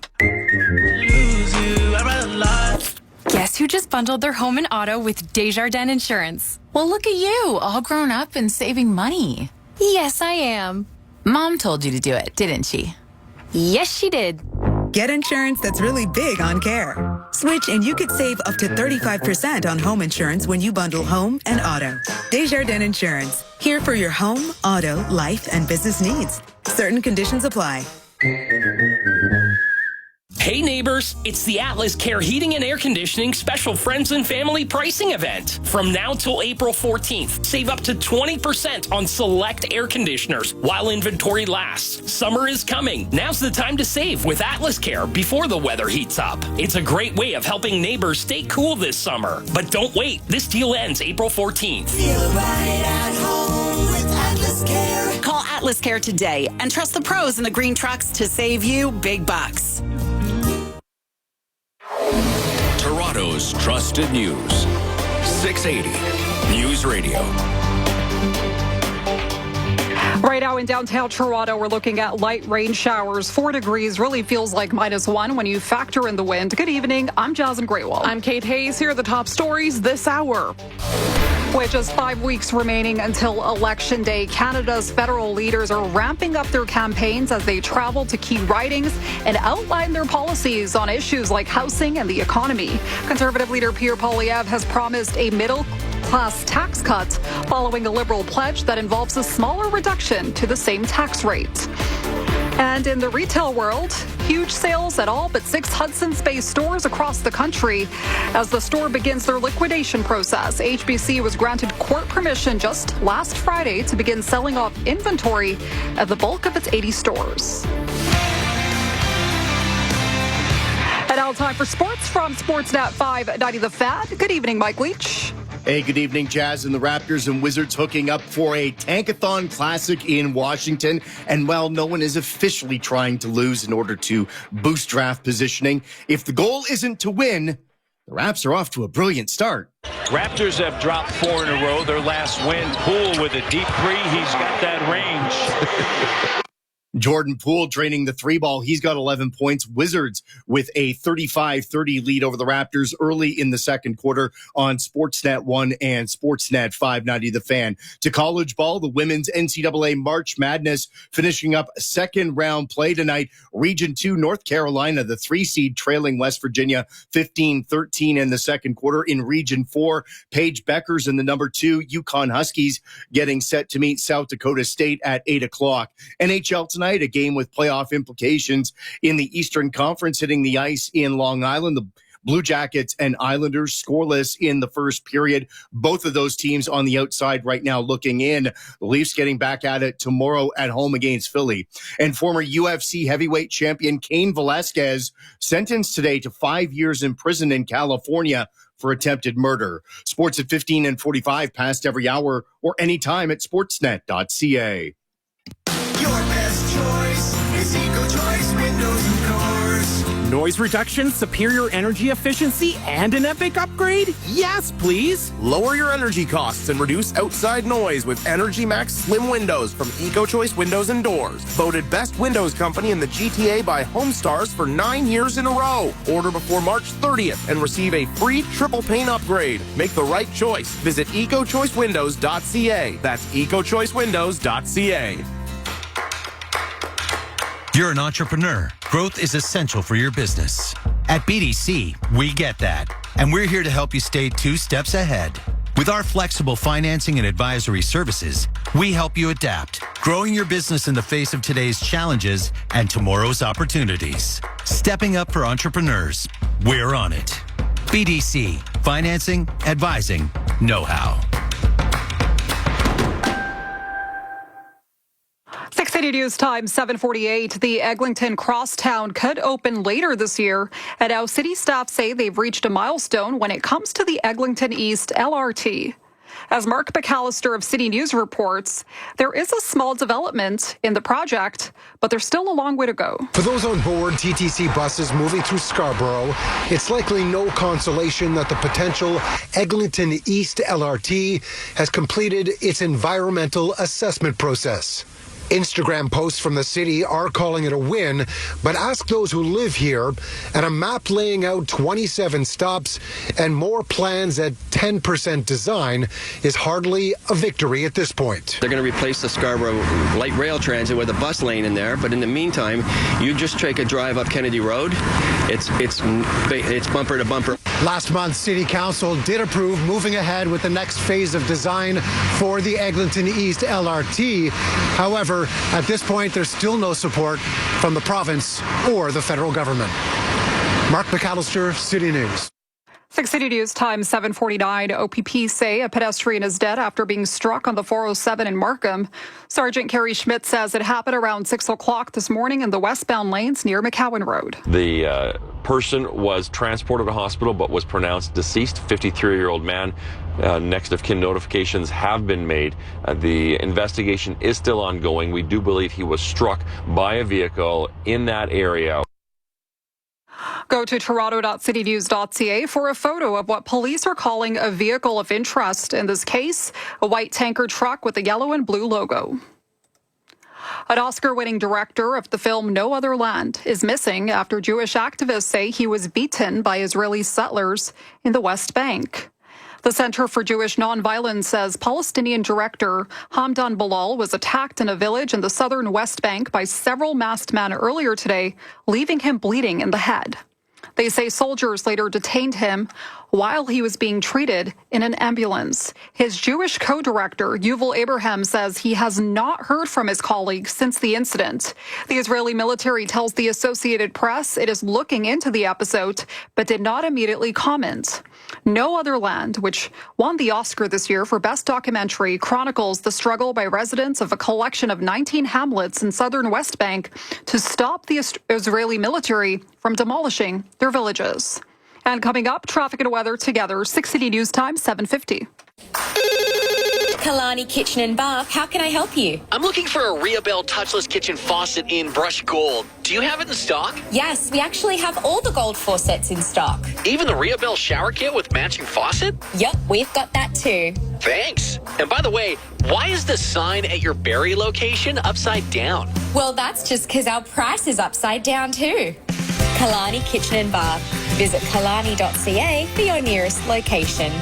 Guess who just bundled their home and auto with Desjardins Insurance? Well, look at you, all grown up and saving money. Yes, I am. Mom told you to do it, didn't she? Yes, she did. Get insurance that's really big on care. Switch and you could save up to 35% on home insurance when you bundle home and auto. Desjardins Insurance, here for your home, auto, life, and business needs. Certain conditions apply. Hey neighbors, it's the Atlas Care Heating and Air Conditioning Special Friends and Family Pricing Event. From now till April 14th, save up to 20% on select air conditioners while inventory lasts. Summer is coming. Now's the time to save with Atlas Care before the weather heats up. It's a great way of helping neighbors stay cool this summer. But don't wait, this deal ends April 14th. Feel right at home with Atlas Care. Call Atlas Care today and trust the pros in the green trucks to save you big bucks. Toronto's trusted news. 680 News Radio. Right now in downtown Toronto, we're looking at light rain showers. 4 degrees really feels like -1 when you factor in the wind. Good evening. I'm Jasmine Greywall. I'm Kate Hayes. Here are the top stories this hour. With just 5 weeks remaining until Election Day, Canada's federal leaders are ramping up their campaigns as they travel to key ridings and outline their policies on issues like housing and the economy. Conservative leader Pierre Poilievre has promised a middle-class tax cut following a Liberal pledge that involves a smaller reduction to the same tax rate. And in the retail world, huge sales at all but 6 Hudson's Bay stores across the country. As the store begins their liquidation process, HBC was granted court permission just last Friday to begin selling off inventory at the bulk of its 80 stores. And now time for sports from Sportsnet 590 The Fan. Good evening, Mike Leach. Hey, good evening, Jazz. And the Raptors and Wizards hooking up for a Tankathon Classic in Washington. And while no one is officially trying to lose in order to boost draft positioning, if the goal isn't to win, the Raps are off to a brilliant start. Raptors have dropped 4 in a row. Their last win, Poole with a deep 3. He's got that range. Jordan Poole draining the three ball. He's got 11 points. Wizards with a 35-30 lead over the Raptors early in the second quarter on Sportsnet 1 and Sportsnet 590 The Fan. To college ball, the women's NCAA March Madness finishing up second round play tonight. Region 2, North Carolina, the 3 seed trailing West Virginia 15-13 in the second quarter. In Region 4, Paige Beckers and the number 2 Yukon Huskies getting set to meet South Dakota State at 8 o'clock. NHL tonight, a game with playoff implications in the Eastern Conference hitting the ice in Long Island. The Blue Jackets and Islanders scoreless in the first period. Both of those teams on the outside right now looking in. The Leafs getting back at it tomorrow at home against Philly. And former UFC heavyweight champion Cain Velasquez sentenced today to 5 years in prison in California for attempted murder. Sports at 15 and 45 past every hour or anytime at sportsnet.ca. Your best choice is Eco-Choice Windows and Doors. Noise reduction, superior energy efficiency, and an epic upgrade? Yes, please. Lower your energy costs and reduce outside noise with Energy Max Slim Windows from Eco-Choice Windows and Doors. Voted best windows company in the GTA by HomeStars for 9 years in a row. Order before March 30th and receive a free triple pane upgrade. Make the right choice. Visit ecochoicewindows.ca. That's ecochoicewindows.ca. You're an entrepreneur. Growth is essential for your business. At BDC, we get that. And we're here to help you stay 2 steps ahead. With our flexible financing and advisory services, we help you adapt, growing your business in the face of today's challenges and tomorrow's opportunities. Stepping up for entrepreneurs. We're on it. BDC, financing, advising, know-how. 680 News Time, 7:48. The Eglinton Crosstown could open later this year. And now city staff say they've reached a milestone when it comes to the Eglinton East LRT. As Mark McAllister of City News reports, there is a small development in the project, but there's still a long way to go. For those on board TTC buses moving through Scarborough, it's likely no consolation that the potential Eglinton East LRT has completed its environmental assessment process. Instagram posts from the city are calling it a win, but ask those who live here, and a map laying out 27 stops and more plans at 10% design is hardly a victory at this point. They're going to replace the Scarborough light rail transit with a bus lane in there, but in the meantime, you just take a drive up Kennedy Road. It's bumper to bumper. Last month, City Council did approve moving ahead with the next phase of design for the Eglinton East LRT. However, at this point, there's still no support from the province or the federal government. Mark McAllister, City News. 680 News Time, 7:49. OPP say a pedestrian is dead after being struck on the 407 in Markham. Sergeant Kerry Schmidt says it happened around 6 o'clock this morning in the westbound lanes near McCowan Road. The person was transported to hospital but was pronounced deceased. 53-year-old man. Next of kin notifications have been made. The investigation is still ongoing. We do believe he was struck by a vehicle in that area. Go to toronto.citynews.ca for a photo of what police are calling a vehicle of interest. In this case, a white tanker truck with a yellow and blue logo. An Oscar-winning director of the film No Other Land is missing after Jewish activists say he was beaten by Israeli settlers in the West Bank. The Center for Jewish Nonviolence says Palestinian director Hamdan Bilal was attacked in a village in the southern West Bank by several masked men earlier today, leaving him bleeding in the head. They say soldiers later detained him while he was being treated in an ambulance. His Jewish co-director, Yuval Abraham, says he has not heard from his colleagues since the incident. The Israeli military tells the Associated Press it is looking into the episode, but did not immediately comment. No Other Land, which won the Oscar this year for Best Documentary, chronicles the struggle by residents of a collection of 19 hamlets in southern West Bank to stop the Israeli military from demolishing their villages. And coming up, traffic and weather together, 680 News Time, 7:50. Kalani Kitchen and Bath. How can I help you? I'm looking for a Riabel touchless kitchen faucet in brushed gold. Do you have it in stock? Yes, we actually have all the gold faucets in stock. Even the Riabel shower kit with matching faucet? Yep, we've got that too. Thanks. And by the way, why is the sign at your Barrie location upside down? Well, that's just because our price is upside down too. Kalani Kitchen and Bath. Visit kalani.ca for your nearest location.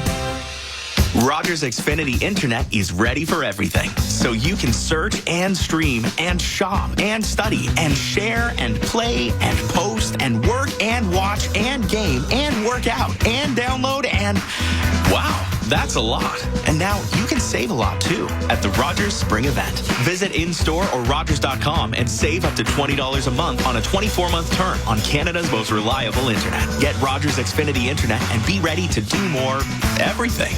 Rogers Xfinity Internet is ready for everything. So you can search and stream and shop and study and share and play and post and work and watch and game and work out and download and... Wow, that's a lot. And now you can save a lot too at the Rogers Spring Event. Visit in-store or Rogers.com and save up to $20 a month on a 24-month term on Canada's most reliable internet. Get Rogers Xfinity Internet and be ready to do more everything.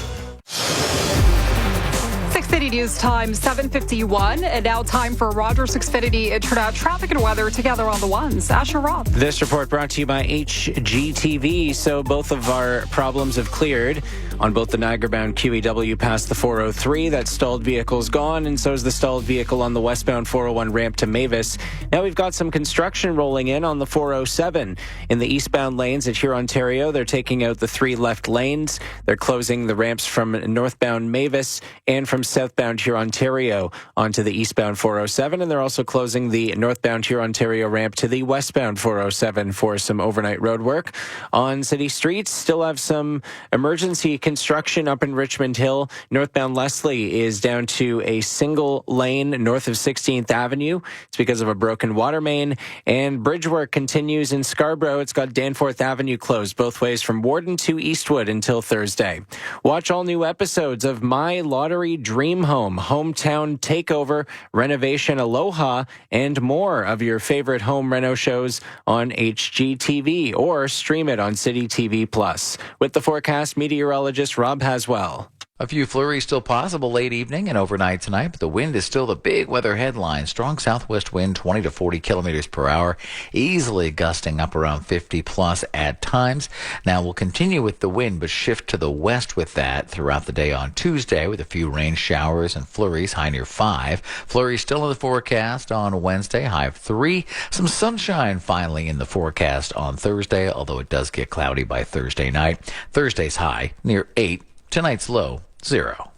680 News Time, 7:51, and now time for Rogers Xfinity Internet traffic and weather together on the ones. Asher Roth. This report brought to you by HGTV. So both of our problems have cleared on both the Niagara-bound QEW past the 403. That stalled vehicle's gone, and so is the stalled vehicle on the westbound 401 ramp to Mavis. Now we've got some construction rolling in on the 407. In the eastbound lanes at Hurontario, they're taking out the 3 left lanes. They're closing the ramps from northbound Mavis and from southbound Hurontario onto the eastbound 407, and they're also closing the northbound Hurontario ramp to the westbound 407 for some overnight road work. On city streets, still have some emergency construction up in Richmond Hill. Northbound Leslie is down to a single lane north of 16th Avenue. It's because of a broken water main, and bridge work continues in Scarborough. It's got Danforth Avenue closed both ways from Warden to Eastwood until Thursday. Watch all new episodes of My Lottery Dream Home, Hometown Takeover, Renovation Aloha, and more of your favorite home reno shows on HGTV, or stream it on City TV Plus. With the forecast, meteorologist Rob Haswell. A few flurries still possible late evening and overnight tonight, but the wind is still the big weather headline. Strong southwest wind, 20 to 40 kilometers per hour, easily gusting up around 50 plus at times. Now we'll continue with the wind, but shift to the west with that throughout the day on Tuesday with a few rain showers and flurries, high near 5. Flurries still in the forecast on Wednesday, high of 3. Some sunshine finally in the forecast on Thursday, although it does get cloudy by Thursday night. Thursday's high near 8. Tonight's low, 0.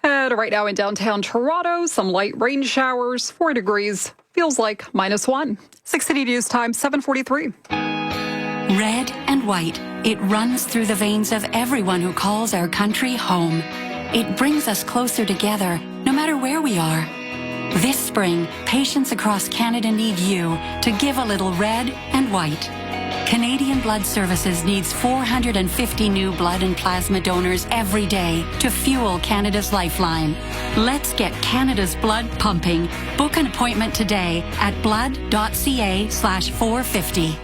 And right now in downtown Toronto, some light rain showers, 4 degrees, feels like -1. 680 News Time, 7:43. Red and white, it runs through the veins of everyone who calls our country home. It brings us closer together, no matter where we are. This spring, patients across Canada need you to give a little red and white. Canadian Blood Services needs 450 new blood and plasma donors every day to fuel Canada's lifeline. Let's get Canada's blood pumping. Book an appointment today at blood.ca/450.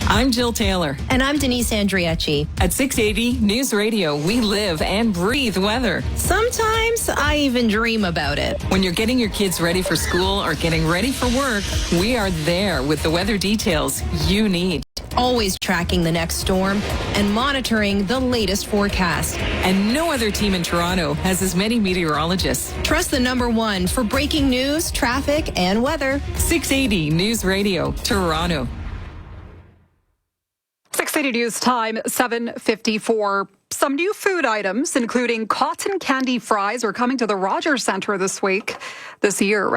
I'm Jill Taylor. And I'm Denise Andriacci. At 680 News Radio, we live and breathe weather. Sometimes I even dream about it. When you're getting your kids ready for school or getting ready for work, we are there with the weather details you need. Always tracking the next storm and monitoring the latest forecast. And no other team in Toronto has as many meteorologists. Trust the #1 for breaking news, traffic, and weather. 680 News Radio, Toronto. 680 News Time, 7:54. Some new food items, including cotton candy fries, are coming to the Rogers Centre this year.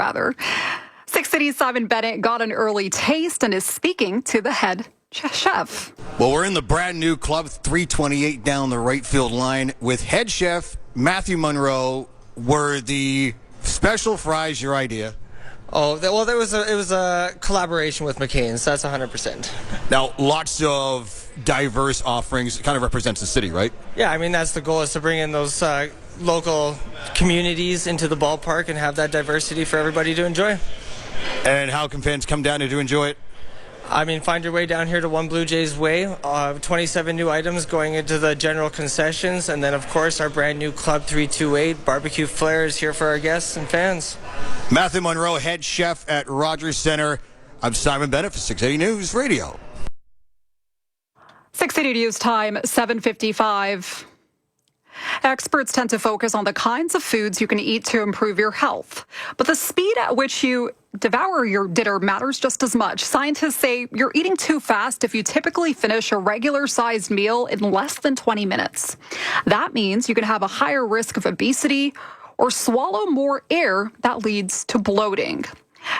680's Simon Bennett got an early taste and is speaking to the head chef. Well, we're in the brand new Club 328 down the right field line with head chef Matthew Monroe. Were the special fries your idea? Oh, well, it was a collaboration with McCain's. So that's 100%. Now, lots of diverse offerings. It kind of represents the city, right? Yeah, I mean, that's the goal, is to bring in those local communities into the ballpark and have that diversity for everybody to enjoy. And how can fans come down to enjoy it? I mean, find your way down here to One Blue Jays Way. 27 new items going into the general concessions. And then, of course, our brand new Club 328 barbecue flair is here for our guests and fans. Matthew Monroe, head chef at Rogers Centre. I'm Simon Bennett for 680 News Radio. 680 News Time, 7:55. Experts tend to focus on the kinds of foods you can eat to improve your health, but the speed at which you devour your dinner matters just as much. Scientists say you're eating too fast if you typically finish a regular-sized meal in less than 20 minutes. That means you can have a higher risk of obesity or swallow more air that leads to bloating.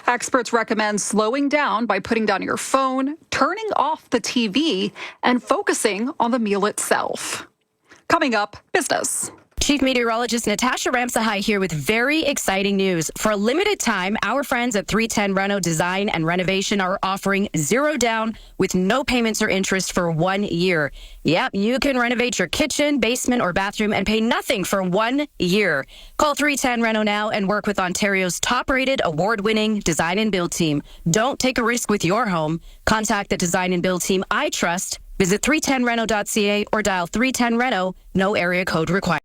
Experts recommend slowing down by putting down your phone, turning off the TV, and focusing on the meal itself. Coming up, business. Chief Meteorologist Natasha Ramsahai here with very exciting news. For a limited time, our friends at 310 Reno Design and Renovation are offering 0 down with no payments or interest for 1 year. Yep, you can renovate your kitchen, basement, or bathroom and pay nothing for 1 year. Call 310 Reno now and work with Ontario's top-rated, award-winning design and build team. Don't take a risk with your home. Contact the design and build team I trust. Visit 310reno.ca or dial 310 Reno. No area code required.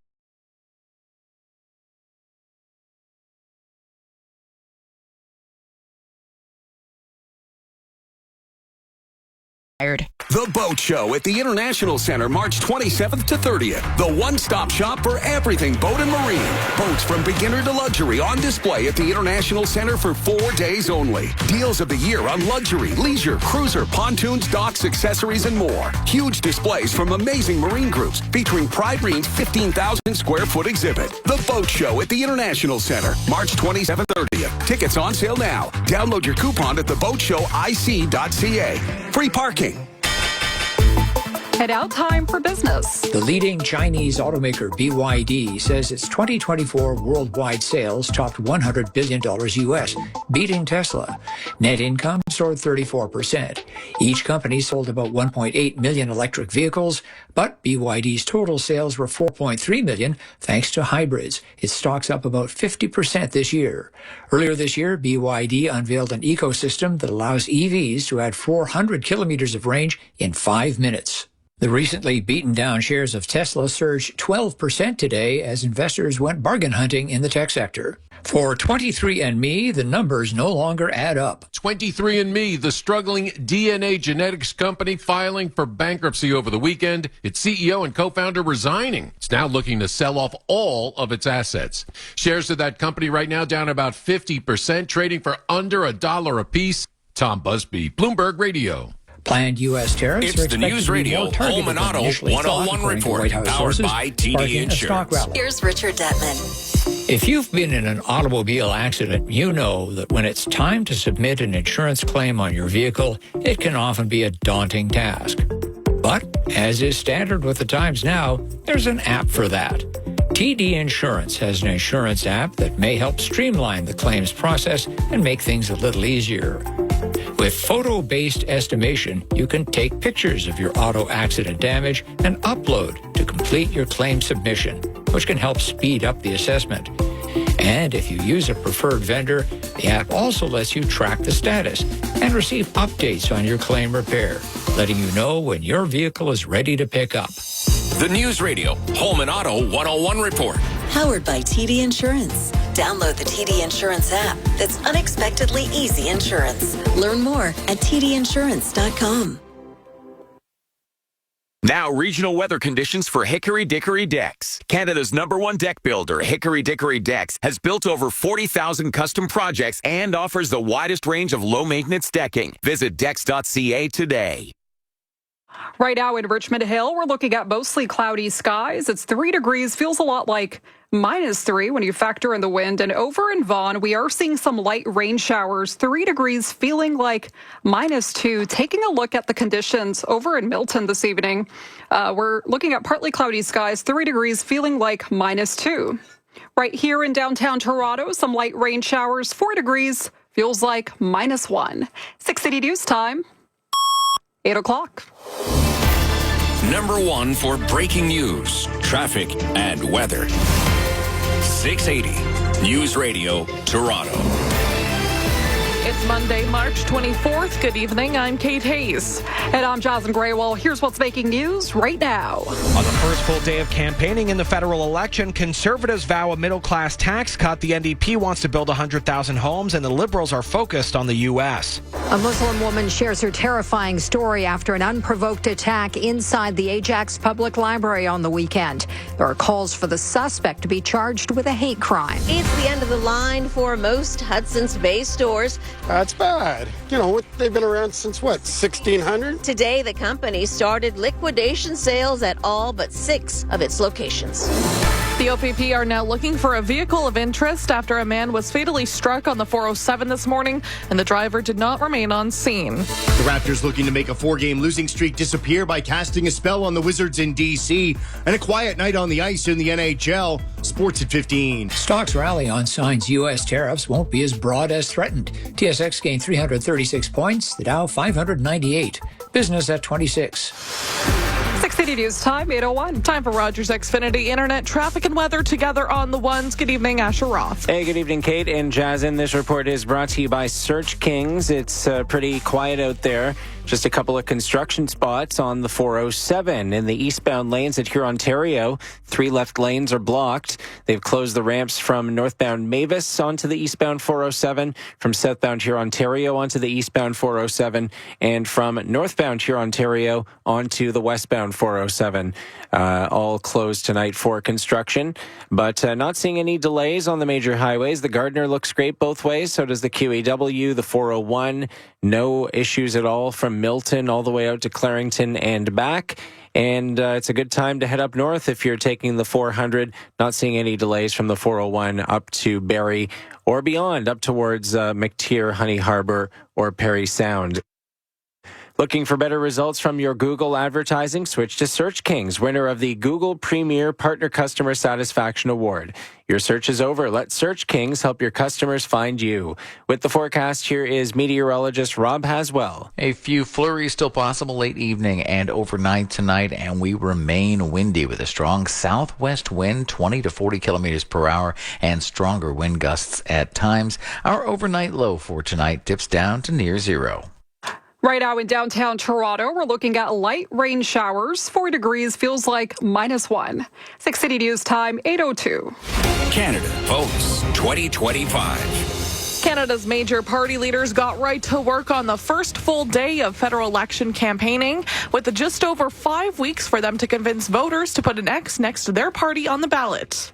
The Boat Show at the International Center, March 27th to 30th. The one-stop shop for everything boat and marine. Boats from beginner to luxury on display at the International Center for 4 days only. Deals of the year on luxury, leisure, cruiser, pontoons, docks, accessories, and more. Huge displays from amazing marine groups featuring Pride Marine's 15,000 square foot exhibit. The Boat Show at the International Center, March 27th, 30th. Tickets on sale now. Download your coupon at theboatshowic.ca. Free parking. Head out time for business. The leading Chinese automaker BYD says its 2024 worldwide sales topped $100 billion US, beating Tesla. Net income soared 34%. Each company sold about 1.8 million electric vehicles, but BYD's total sales were 4.3 million thanks to hybrids. Its stock's up about 50% this year. Earlier this year, BYD unveiled an ecosystem that allows EVs to add 400 kilometers of range in 5 minutes. The recently beaten down shares of Tesla surged 12% today as investors went bargain hunting in the tech sector. For 23andMe, the numbers no longer add up. 23andMe, the struggling DNA genetics company filing for bankruptcy over the weekend, its CEO and co-founder resigning. It's now looking to sell off all of its assets. Shares of that company right now down about 50%, trading for under $1 a piece. Tom Busby, Bloomberg Radio. Planned U.S. tariffs It's the News Radio Home and Auto 101 report, powered by TD Insurance. Here's Richard Detman. If you've been in an automobile accident, you know that when it's time to submit an insurance claim on your vehicle, it can often be a daunting task. But, as is standard with the times now, there's an app for that. TD Insurance has an insurance app that may help streamline the claims process and make things a little easier. With photo-based estimation, you can take pictures of your auto accident damage and upload to complete your claim submission, which can help speed up the assessment. And if you use a preferred vendor, the app also lets you track the status and receive updates on your claim repair, letting you know when your vehicle is ready to pick up. The News Radio Home and Auto 101 report. Powered by TD Insurance. Download the TD Insurance app. That's unexpectedly easy insurance. Learn more at tdinsurance.com. Now, regional weather conditions for Hickory Dickory Decks. Canada's #1 deck builder, Hickory Dickory Decks, has built over 40,000 custom projects and offers the widest range of low-maintenance decking. Visit decks.ca today. Right now in Richmond Hill, we're looking at mostly cloudy skies. It's 3 degrees, feels a lot like -3 when you factor in the wind. And over in Vaughan, we are seeing some light rain showers. 3 degrees, feeling like -2. Taking a look at the conditions over in Milton this evening, we're looking at partly cloudy skies, 3 degrees, feeling like -2. Right here in downtown Toronto, some light rain showers, 4 degrees, feels like -1. 6:80 news time. 8 o'clock. #1 for breaking news, traffic, and weather. 680 News Radio, Toronto. It's Monday, March 24th. Good evening. I'm Kate Hayes. And I'm Jasmine Graywell. Here's what's making news right now. On the first full day of campaigning in the federal election, Conservatives vow a middle-class tax cut. The NDP wants to build 100,000 homes, and the Liberals are focused on the U.S. A Muslim woman shares her terrifying story after an unprovoked attack inside the Ajax Public Library on the weekend. There are calls for the suspect to be charged with a hate crime. It's the end of the line for most Hudson's Bay stores. That's bad. You know, they've been around since, 1600? Today, the company started liquidation sales at all but 6 of its locations. The OPP are now looking for a vehicle of interest after a man was fatally struck on the 407 this morning, and the driver did not remain on scene. The Raptors looking to make a 4-game losing streak disappear by casting a spell on the Wizards in D.C. And a quiet night on the ice in the NHL. Sports at 15. Stocks rally on signs U.S. tariffs won't be as broad as threatened. TSX gained 336 points, the Dow 598. Business at 26. 680 News Time, 8:01. Time for Rogers Xfinity Internet traffic and weather together on the ones. Good evening, Asher Roth. Hey, good evening, Kate and Jazin. This report is brought to you by Search Kings. It's pretty quiet out there. Just a couple of construction spots on the 407 in the eastbound lanes at Hurontario. 3 left lanes are blocked. They've closed the ramps from northbound Mavis onto the eastbound 407, from southbound Hurontario onto the eastbound 407, and from northbound Hurontario onto the westbound 407. All closed tonight for construction, but not seeing any delays on the major highways. The Gardner looks great both ways. So does the QEW, the 401. No issues at all from Milton all the way out to Clarington and back. And it's a good time to head up north if you're taking the 400. Not seeing any delays from the 401 up to Barrie or beyond, up towards McTier, Honey Harbor, or Perry Sound. Looking for better results from your Google advertising? Switch to Search Kings, winner of the Google Premier Partner Customer Satisfaction Award. Your search is over. Let Search Kings help your customers find you. With the forecast, here is meteorologist Rob Haswell. A few flurries still possible late evening and overnight tonight, and we remain windy with a strong southwest wind, 20 to 40 kilometers per hour, and stronger wind gusts at times. Our overnight low for tonight dips down to near 0. Right now in downtown Toronto, we're looking at light rain showers. 4 degrees feels like -1. 680 News Time, 8:02. Canada votes 2025. Canada's major party leaders got right to work on the first full day of federal election campaigning, with just over 5 weeks for them to convince voters to put an X next to their party on the ballot.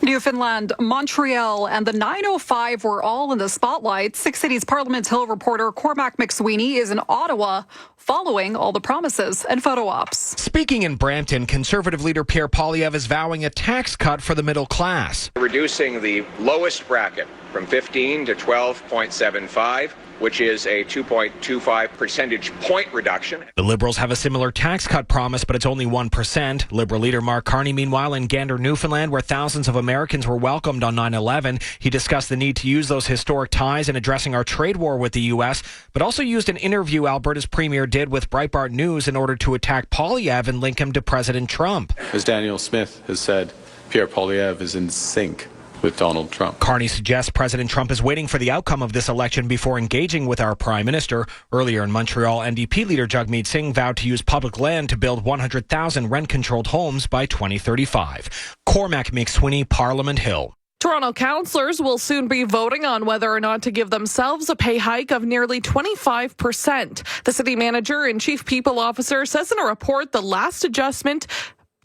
Newfoundland, Montreal, and the 905 were all in the spotlight. 680's Parliament Hill reporter Cormac McSweeney is in Ottawa following all the promises and photo ops. Speaking in Brampton, Conservative leader Pierre Poilievre is vowing a tax cut for the middle class. Reducing the lowest bracket from 15 to 12.75, which is a 2.25 percentage point reduction. The Liberals have a similar tax cut promise, but it's only 1%. Liberal leader Mark Carney, meanwhile, in Gander, Newfoundland, where thousands of Americans were welcomed on 9/11. He discussed the need to use those historic ties in addressing our trade war with the U.S., but also used an interview Alberta's premier did with Breitbart News in order to attack Poilievre and link him to President Trump. As Daniel Smith has said, Pierre Poilievre is in sync with Donald Trump. Carney suggests President Trump is waiting for the outcome of this election before engaging with our prime minister. Earlier in Montreal, NDP leader Jagmeet Singh vowed to use public land to build 100,000 rent-controlled homes by 2035. Cormac McSweeney, Parliament Hill. Toronto councillors will soon be voting on whether or not to give themselves a pay hike of nearly 25%. The city manager and chief people officer says in a report the last adjustment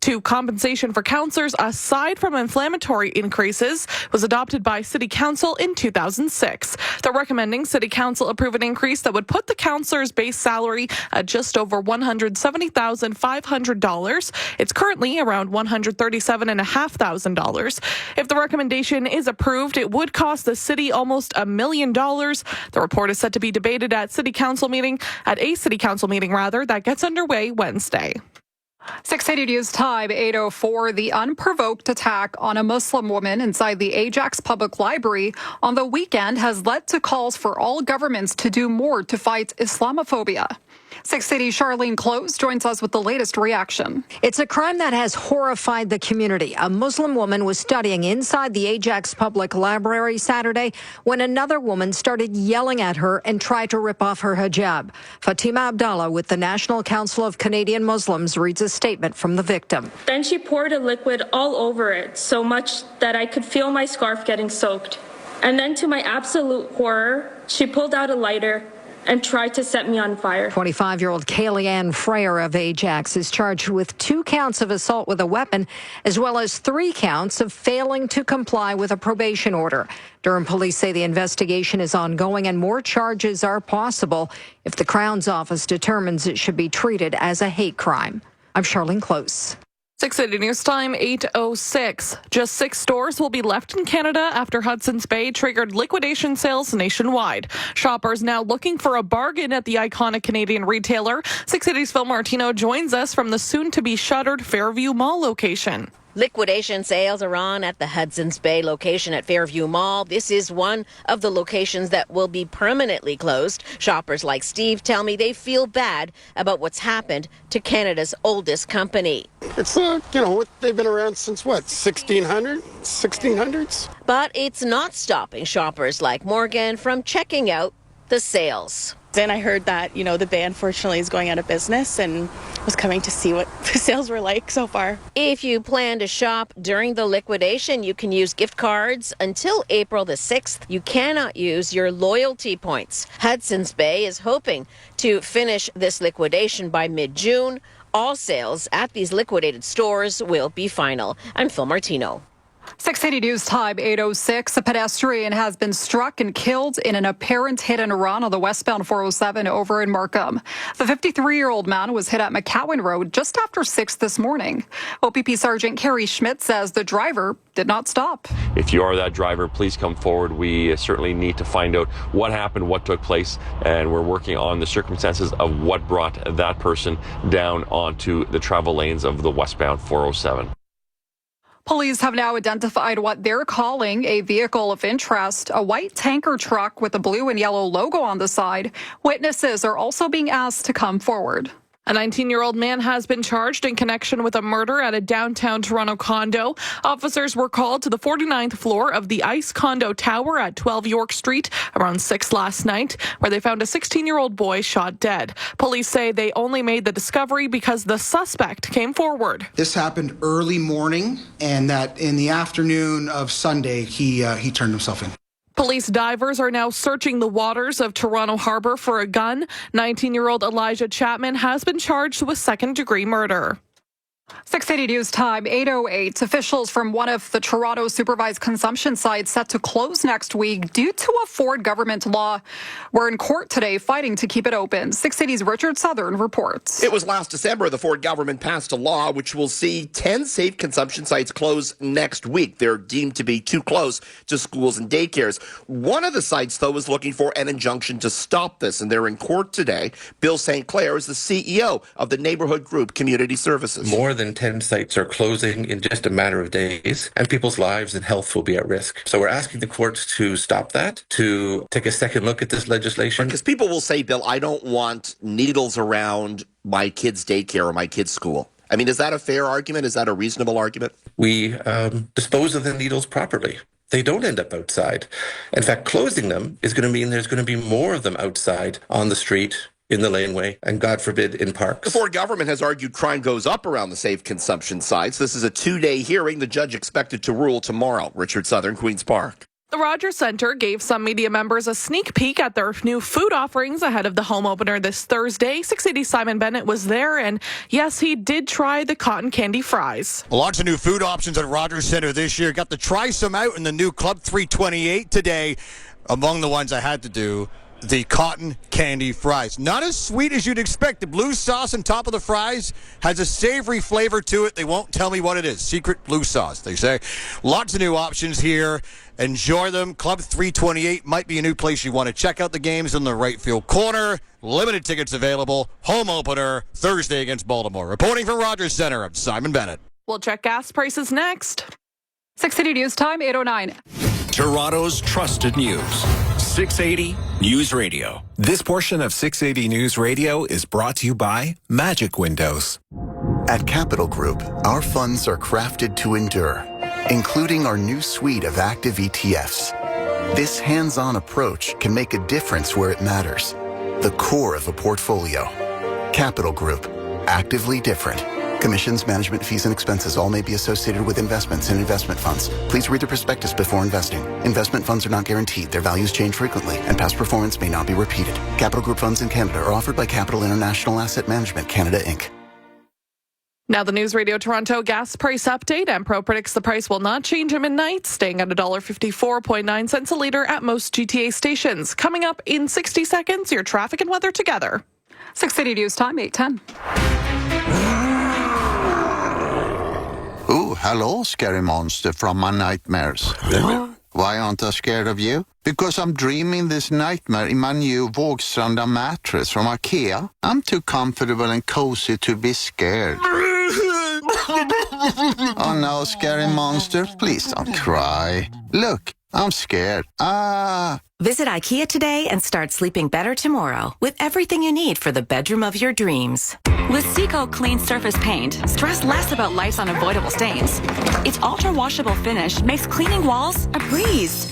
to compensation for councillors, aside from inflammatory increases, was adopted by City Council in 2006. They're recommending City Council approve an increase that would put the councillor's base salary at just over $170,500. It's currently around $137,500. If the recommendation is approved, it would cost the city almost $1 million. The report is set to be debated at a City Council meeting that gets underway Wednesday. 680 News Time, 8:04. The unprovoked attack on a Muslim woman inside the Ajax Public Library on the weekend has led to calls for all governments to do more to fight Islamophobia. 680 Charlene Close joins us with the latest reaction. It's a crime that has horrified the community. A Muslim woman was studying inside the Ajax Public Library Saturday when another woman started yelling at her and tried to rip off her hijab. Fatima Abdallah with the National Council of Canadian Muslims reads a statement from the victim. Then she poured a liquid all over it, so much that I could feel my scarf getting soaked. And then to my absolute horror, she pulled out a lighter and tried to set me on fire. 25-year-old Kaylee Ann Freyer of Ajax is charged with 2 counts of assault with a weapon, as well as 3 counts of failing to comply with a probation order. Durham police say the investigation is ongoing and more charges are possible if the Crown's office determines it should be treated as a hate crime. I'm Charlene Close. 680 News Time, 8:06. Just 6 stores will be left in Canada after Hudson's Bay triggered liquidation sales nationwide. Shoppers now looking for a bargain at the iconic Canadian retailer. 680's Phil Martino joins us from the soon-to-be shuttered Fairview Mall location. Liquidation sales are on at the Hudson's Bay location at Fairview Mall. This is one of the locations that will be permanently closed. Shoppers like Steve tell me they feel bad about what's happened to Canada's oldest company. It's, they've been around since what, 1600s? But it's not stopping shoppers like Morgan from checking out the sales. And I heard that, the Bay unfortunately is going out of business and was coming to see what the sales were like so far. If you plan to shop during the liquidation, you can use gift cards until April the 6th. You cannot use your loyalty points. Hudson's Bay is hoping to finish this liquidation by mid-June. All sales at these liquidated stores will be final. I'm Phil Martino. 680 News Time, 8:06. A pedestrian has been struck and killed in an apparent hit and run on the westbound 407 over in Markham. The 53-year-old man was hit at McCowan Road just after 6 this morning. OPP Sergeant Kerry Schmidt says the driver did not stop. If you are that driver, please come forward. We certainly need to find out what happened, what took place, and we're working on the circumstances of what brought that person down onto the travel lanes of the westbound 407. Police have now identified what they're calling a vehicle of interest, a white tanker truck with a blue and yellow logo on the side. Witnesses are also being asked to come forward. A 19-year-old man has been charged in connection with a murder at a downtown Toronto condo. Officers were called to the 49th floor of the ICE condo tower at 12 York Street around 6 last night, where they found a 16-year-old boy shot dead. Police say they only made the discovery because the suspect came forward. This happened early morning, and that in the afternoon of Sunday, he turned himself in. Police divers are now searching the waters of Toronto Harbour for a gun. 19-year-old Elijah Chapman has been charged with second-degree murder. 680 News Time, 8:08. Officials from one of the Toronto supervised consumption sites set to close next week due to a Ford government law. We're in court today fighting to keep it open. 680's Richard Southern reports. It was last December the Ford government passed a law which will see 10 safe consumption sites close next week. They're deemed to be too close to schools and daycares. One of the sites, though, is looking for an injunction to stop this, and they're in court today. Bill St. Clair is the CEO of the neighborhood group Community Services. More than 10 sites are closing in just a matter of days, and people's lives and health will be at risk. So we're asking the courts to stop that, to take a second look at this legislation. Because people will say, Bill, I don't want needles around my kid's daycare or my kid's school. I mean, is that a fair argument? Is that a reasonable argument? We dispose of the needles properly. They don't end up outside. In fact, closing them is going to mean there's going to be more of them outside on the street, in the laneway, and God forbid, in parks. The Ford government has argued crime goes up around the safe consumption sites. This is a 2-day hearing. The judge expected to rule tomorrow. Richard Southern, Queen's Park. The Rogers Centre gave some media members a sneak peek at their new food offerings ahead of the home opener this Thursday. 680 Simon Bennett was there, and yes, he did try the cotton candy fries. Lots of new food options at Rogers Centre this year. Got to try some out in the new Club 328 today. Among the ones I had to do, the cotton candy fries. Not as sweet as you'd expect. The blue sauce on top of the fries has a savory flavor to it. They won't tell me what it is. Secret blue sauce, they say. Lots of new options here. Enjoy them. Club 328 might be a new place you want to check out the games in the right field corner. Limited tickets available. Home opener Thursday against Baltimore. Reporting from Rogers Center, I'm Simon Bennett. We'll check gas prices next. 680 News Time, 8:09. Toronto's trusted news. 680 News Radio. This portion of 680 News Radio is brought to you by Magic Windows. At Capital Group, our funds are crafted to endure, including our new suite of active ETFs. This hands-on approach can make a difference where it matters. The core of a portfolio. Capital Group. Actively different. Commissions, management fees, and expenses all may be associated with investments and investment funds. Please read the prospectus before investing. Investment funds are not guaranteed. Their values change frequently, and past performance may not be repeated. Capital Group funds in Canada are offered by Capital International Asset Management Canada, Inc. Now the News Radio Toronto gas price update. Empro predicts the price will not change at midnight, staying at $1.54.9 a litre at most GTA stations. Coming up in 60 seconds, your traffic and weather together. 680 News Time, 8:10. Oh, hello, scary monster from my nightmares. Why aren't I scared of you? Because I'm dreaming this nightmare in my new Vågstranda mattress from IKEA. I'm too comfortable and cozy to be scared. Oh no, scary monster, please don't cry. Look, I'm scared. Visit IKEA today and start sleeping better tomorrow with everything you need for the bedroom of your dreams. With Seco Clean Surface Paint, stress less about life's unavoidable stains. Its ultra-washable finish makes cleaning walls a breeze.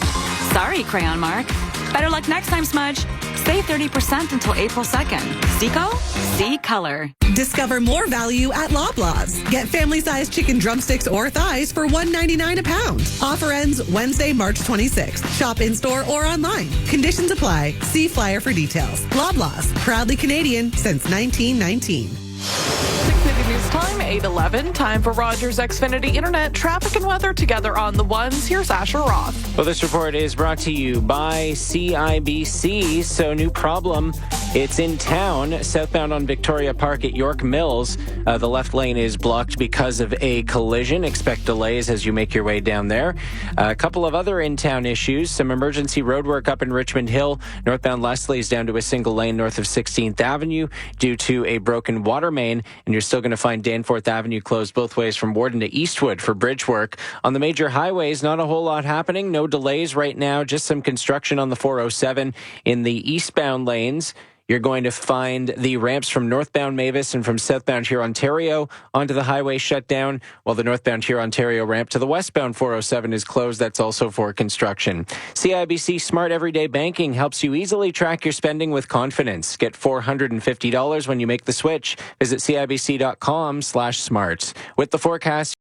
Sorry, Crayon Mark. Better luck next time, Smudge. Save 30% until April 2nd. Seco? See color. Discover more value at Loblaws. Get family-sized chicken drumsticks or thighs for $1.99 a pound. Offer ends Wednesday, March 26th. Shop in-store or online. Conditions apply. See flyer for details. Loblaws. Proudly Canadian since 1919. 680 News Time, 8:11. Time for Rogers Xfinity Internet traffic and weather together on the ones. Here's Asher Roth. Well, this report is brought to you by CIBC. So, new problem. It's in town, southbound on Victoria Park at York Mills. The left lane is blocked because of a collision. Expect delays as you make your way down there. A couple of other in-town issues. Some emergency roadwork up in Richmond Hill. Northbound Leslie is down to a single lane north of 16th Avenue due to a broken water main. And you're still going to find Danforth Avenue closed both ways from Warden to Eastwood for bridge work. On the major highways, not a whole lot happening. No delays right now. Just some construction on the 407 in the eastbound lanes. You're going to find the ramps from northbound Mavis and from southbound Hurontario onto the highway shut down, while the northbound Hurontario ramp to the westbound 407 is closed. That's also for construction. CIBC Smart Everyday Banking helps you easily track your spending with confidence. Get $450 when you make the switch. Visit CIBC.com/smart. With the forecast,